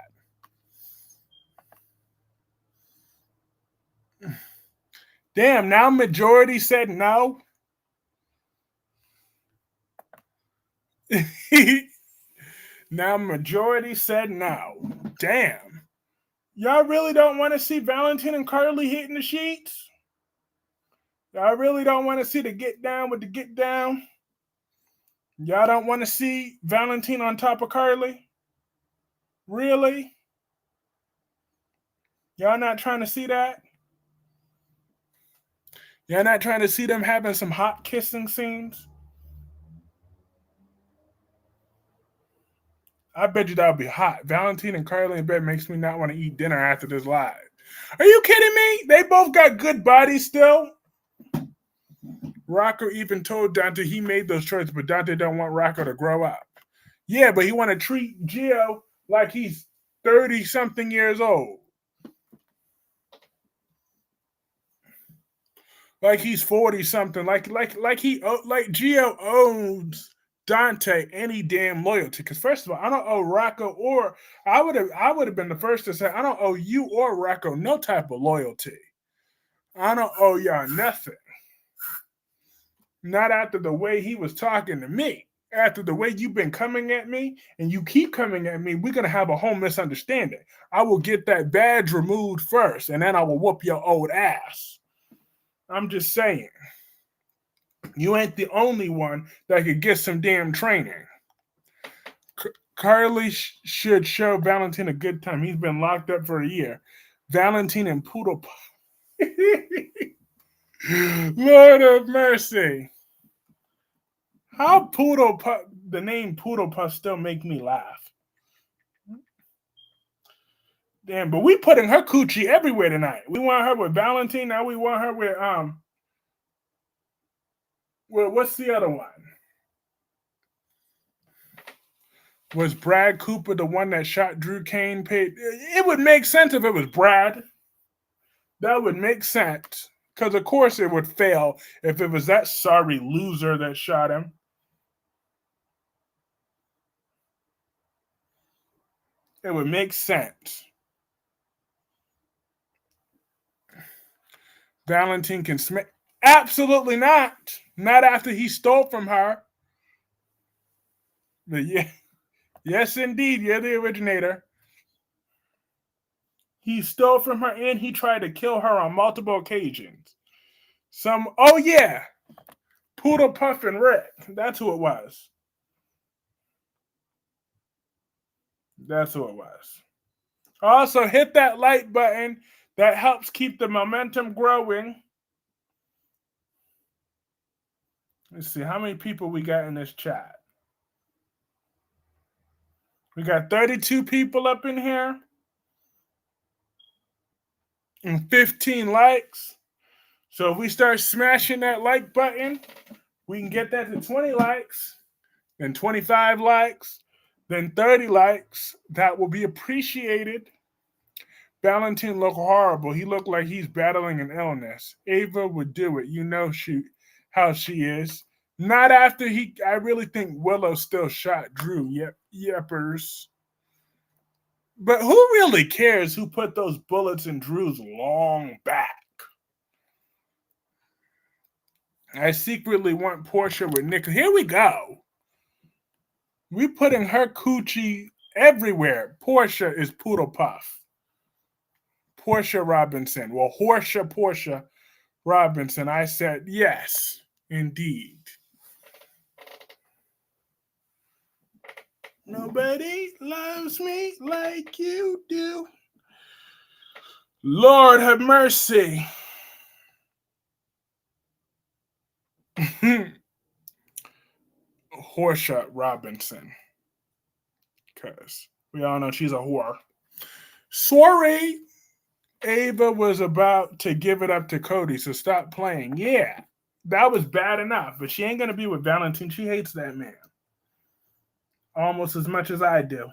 Damn, now majority said no. Now majority said no. Damn. Y'all really don't want to see Valentin and Carly hitting the sheets? Y'all really don't want to see the get down with the get down? Y'all don't want to see Valentin on top of Carly? Really? Y'all not trying to see that? Y'all not trying to see them having some hot kissing scenes? I bet you that'll be hot. Valentin and Carly in bed makes me not want to eat dinner after this live. Are you kidding me? They both got good bodies still. Rocco even told Dante he made those choices, but Dante don't want Rocco to grow up. Yeah, but he want to treat Gio like he's 30-something years old. Like he's 40-something. Like Gio owes Dante any damn loyalty. Because first of all, I don't owe Rocco or I would have been the first to say I don't owe you or Rocco no type of loyalty. I don't owe y'all nothing. Not after the way he was talking to me. after the way you've been coming at me and you keep coming at me, we're going to have a whole misunderstanding. I will get that badge removed first and then I will whoop your old ass. I'm just saying. You ain't the only one that could get some damn training. Kyreese should show Valentin a good time. He's been locked up for a year. Valentin and Poodle Puff. Lord of mercy. How Poodle Puff, the name Poodle Puff still make me laugh. Damn, but we putting her coochie everywhere tonight. We want her with Valentin. Now we want her with what's the other one? Was Brad Cooper the one that shot Drew Kane? It would make sense if it was Brad. That would make sense. Because, of course, it would fail if it was that sorry loser that shot him. It would make sense. Valentin can smack. Absolutely not. Not after he stole from her. But yeah. Yes, indeed. You're the originator. He stole from her and he tried to kill her on multiple occasions. Oh yeah. Poodle Puff and Rick. That's who it was. That's who it was. Also, hit that like button. That helps keep the momentum growing. Let's see how many people we got in this chat. We got 32 people up in here and 15 likes. So if we start smashing that like button, we can get that to 20 likes, then 25 likes, then 30 likes. That will be appreciated. Valentin looked horrible. He looked like he's battling an illness. Ava would do it. You know how she is. Not after I really think Willow still shot Drew. Yepers. But who really cares who put those bullets in Drew's long back? I secretly want Portia with Nick. Here we go. We putting her coochie everywhere. Portia is Poodle Puff. Portia Robinson. Well, Portia Robinson. I said yes, indeed. Nobody loves me like you do. Lord have mercy. Portia Robinson. Because we all know she's a whore. Sorry. Ava was about to give it up to Cody, so stop playing. Yeah, that was bad enough, but she ain't going to be with Valentin. She hates that man almost as much as I do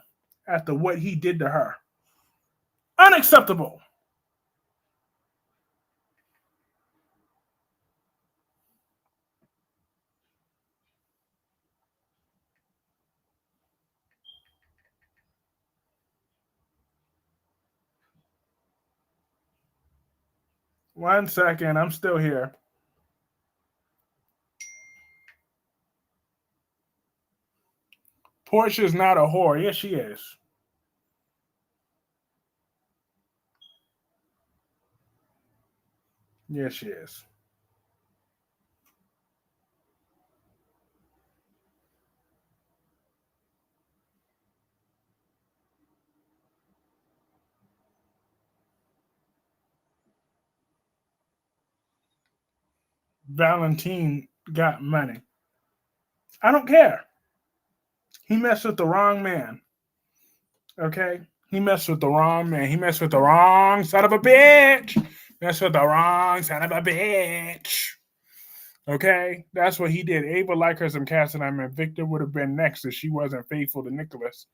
after what he did to her. Unacceptable. One second, I'm still here. Portia's not a whore. Yes, she is. Yes, she is. Valentin got money. I don't care. He messed with the wrong man. Okay? He messed with the wrong man. He messed with the wrong son of a bitch. Messed with the wrong son of a bitch. Okay? That's what he did. Ava liked her some cats, and I mean, Victor would have been next if she wasn't faithful to Nicholas.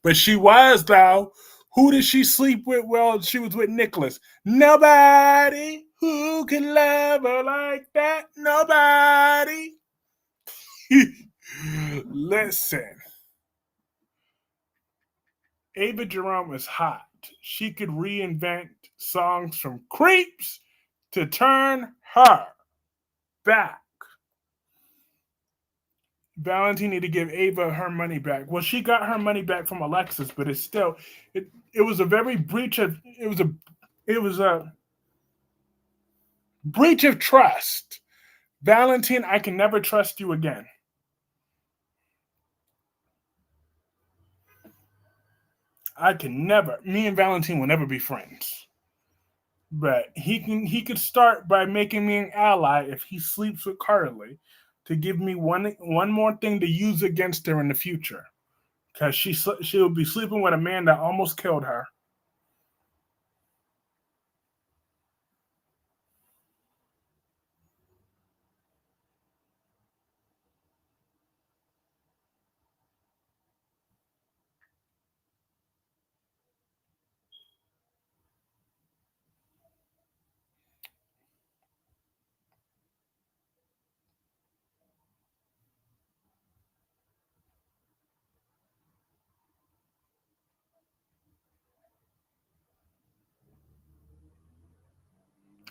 But she was, though. Who did she sleep with? Well, she was with Nicholas. Nobody who can love her like that. Nobody. Listen. Ava Jerome is hot. She could reinvent songs from Creeps to turn her back. Valentin need to give Ava her money back. Well, she got her money back from Alexis, but it's still it was a very breach of it was a breach of trust. Valentin, I can never trust you again. I can never. Me and Valentin will never be friends. But he could start by making me an ally if he sleeps with Carly to give me one more thing to use against her in the future. Because she'll be sleeping with a man that almost killed her.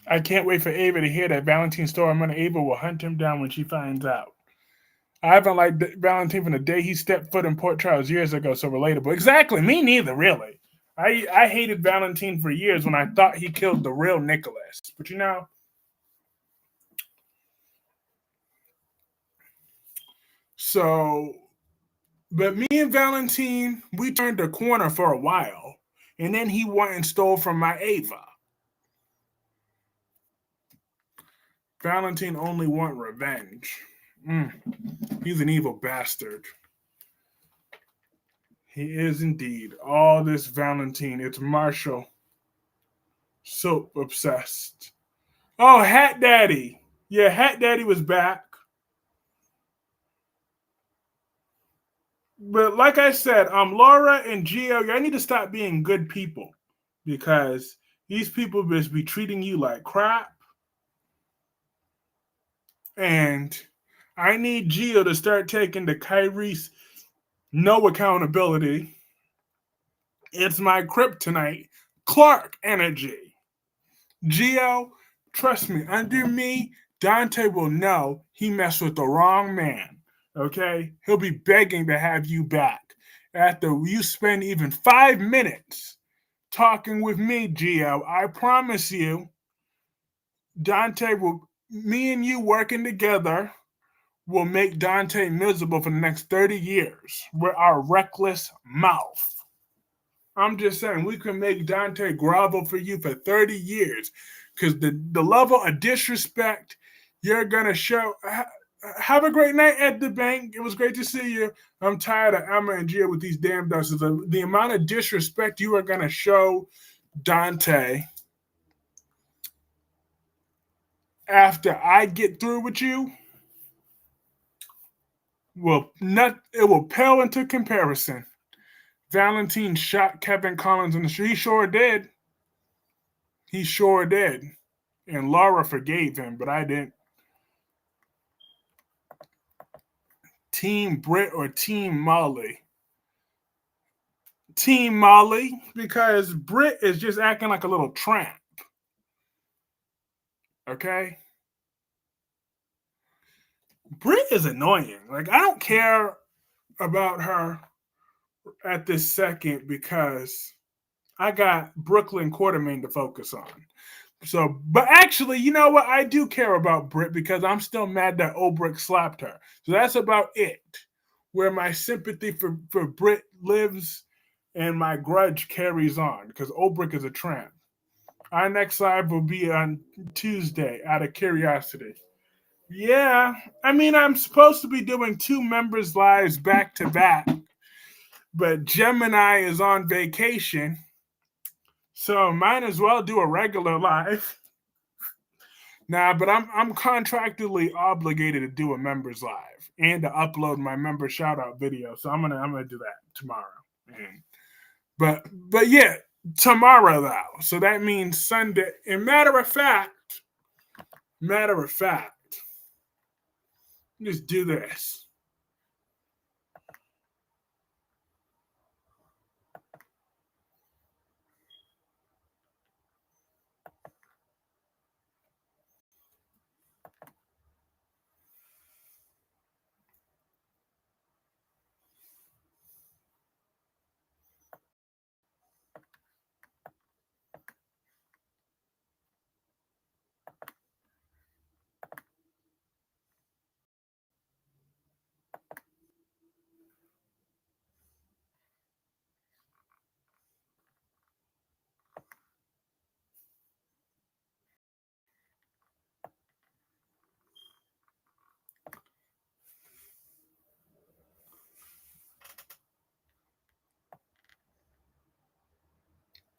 I can't wait for Ava to hear that Valentin stole her money. Ava will hunt him down when she finds out. I haven't liked Valentin from the day he stepped foot in Port Charles years ago. So relatable. Exactly. Me neither, really. I hated Valentin for years when I thought he killed the real Nicholas. But so but me and Valentin, we turned a corner for a while, and then he went and stole from my Ava. Valentin only want revenge. He's an evil bastard. He is indeed. All this Valentin, it's Marshall. So obsessed. Oh, Hat Daddy. Yeah, Hat Daddy was back. But like I said, Laura and Gio, y'all need to stop being good people because these people just be treating you like crap. And I need Gio to start taking the Kyreese no accountability. It's my kryptonite, Clarke energy. Gio, trust me, under me, Dante will know he messed with the wrong man. Okay? He'll be begging to have you back. After you spend even 5 minutes talking with me, Gio, I promise you, Dante will, me and you working together will make Dante miserable for the next 30 years with our reckless mouth. I'm just saying, we can make Dante grovel for you for 30 years because the level of disrespect you're going to show. Have a great night at the bank. It was great to see you. I'm tired of Emma and Gia with these damn dusters. The amount of disrespect you are going to show Dante after I get through with you will not, it will pale into comparison. Valentin shot Kevin Collins in the street. He sure did. He sure did. And Laura forgave him, but I didn't. Team Britt or Team Molly? Team Molly, because Britt is just acting like a little tramp. Okay? Britt is annoying. Like, I don't care about her at this second because I got Brooklyn Quartermain to focus on. So, but actually, you know what? I do care about Britt because I'm still mad that Obrick slapped her. So that's about it. Where my sympathy for Britt lives and my grudge carries on because Obrick is a tramp. Our next live will be on Tuesday out of curiosity. Yeah, I mean, I'm supposed to be doing two members' lives back to back, but Gemini is on vacation, so might as well do a regular live. Nah, but I'm contractually obligated to do a members live and to upload my member shout out video. So I'm gonna do that tomorrow. And, but yeah, tomorrow though. So that means Sunday. And matter of fact, just do this.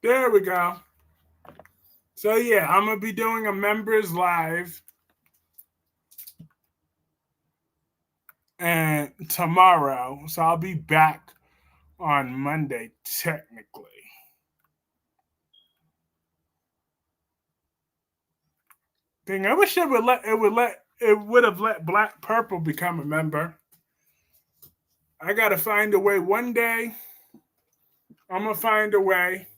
There we go. So yeah, I'm gonna be doing a members live and tomorrow. So I'll be back on Monday technically. I wish it would have let Black Purple become a member. I gotta find a way. One day, I'm gonna find a way.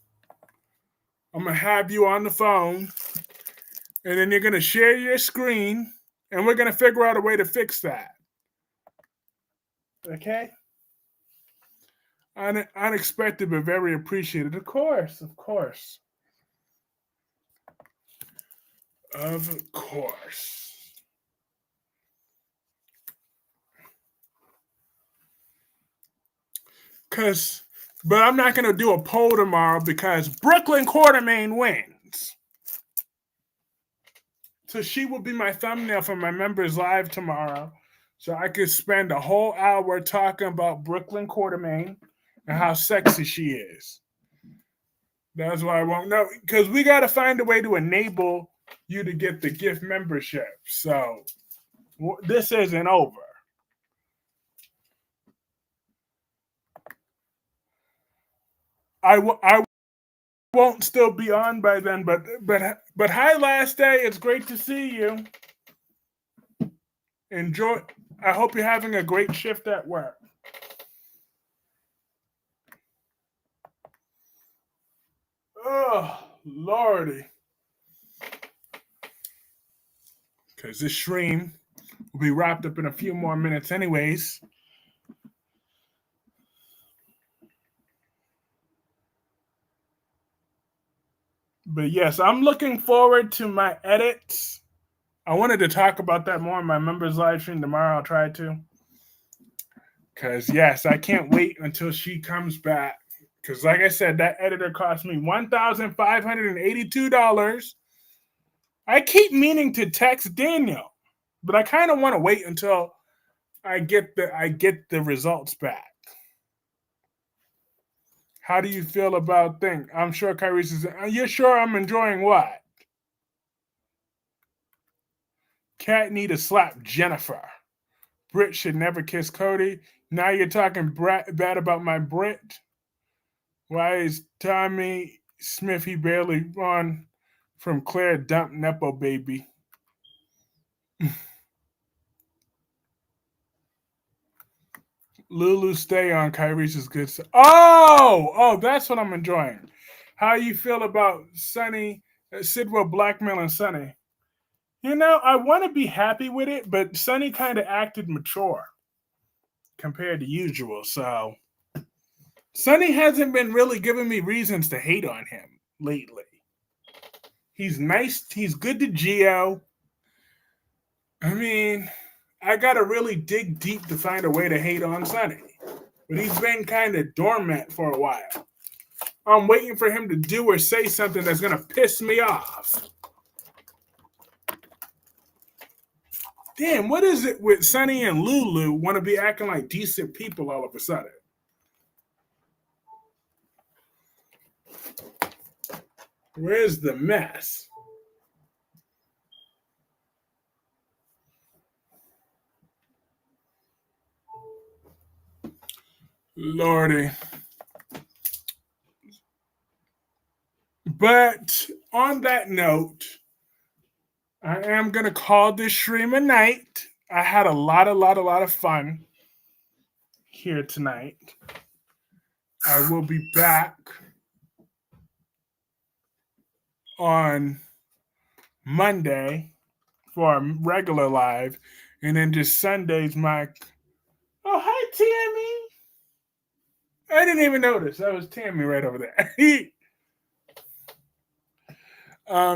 I'm gonna have you on the phone, and then you're gonna share your screen, and we're gonna figure out a way to fix that. Okay? Unexpected but very appreciated. Of course, of course. Of course. But I'm not gonna do a poll tomorrow because Brooklyn Quartermain wins. So she will be my thumbnail for my members live tomorrow. So I could spend a whole hour talking about Brooklyn Quartermain and how sexy she is. That's why I won't know. Because we got to find a way to enable you to get the gift membership. So this isn't over. I won't still be on by then, but hi, last day. It's great to see you. Enjoy. I hope you're having a great shift at work. Oh, Lordy. Because this stream will be wrapped up in a few more minutes, anyways. But yes, I'm looking forward to my edits. I wanted to talk about that more in my members live stream tomorrow. I'll try to. Because, yes, I can't wait until she comes back. Because, like I said, that editor cost me $1,582. I keep meaning to text Daniel, but I kind of want to wait until I get the results back. How do you feel about things? I'm sure Kyreese is. Are you sure I'm enjoying what? Cat need to slap Jennifer. Brit should never kiss Cody. Now you're talking bad about my Brit. Why is Tommy Smith, he barely won from Claire dump Nepo baby? Lulu stay on Kyree's good stuff. Oh, that's what I'm enjoying. How you feel about Sonny, Sidwell blackmailing Sonny? You know, I want to be happy with it, but Sonny kind of acted mature compared to usual. So Sonny hasn't been really giving me reasons to hate on him lately. He's nice. He's good to Geo. I mean, I got to really dig deep to find a way to hate on Sonny. But he's been kind of dormant for a while. I'm waiting for him to do or say something that's going to piss me off. Damn, what is it with Sonny and Lulu want to be acting like decent people all of a sudden? Where's the mess? Lordy. But on that note, I am going to call this stream a night. I had a lot of fun here tonight. I will be back on Monday for a regular live, and then just Sundays my. Oh, hi Tammy! I didn't even notice that was Tammy right over there.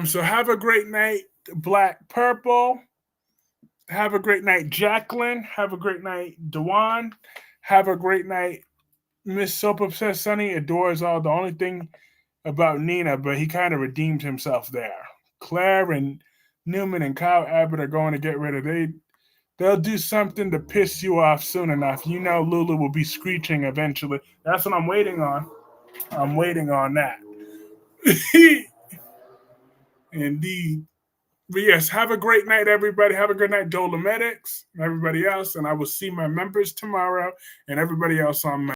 So have a great night, Black Purple. Have a great night, Jacqueline. Have a great night, Dewan. Have a great night, Miss Soap Obsessed Sunny. Adores all. The only thing about Nina, but he kind of redeemed himself there. Claire and Newman and Kyle Abbott are going to get rid of. They'll do something to piss you off soon enough. You know Lulu will be screeching eventually. That's what I'm waiting on. I'm waiting on that. Indeed. But yes, have a great night, everybody. Have a good night, Dolomedics, and everybody else. And I will see my members tomorrow and everybody else on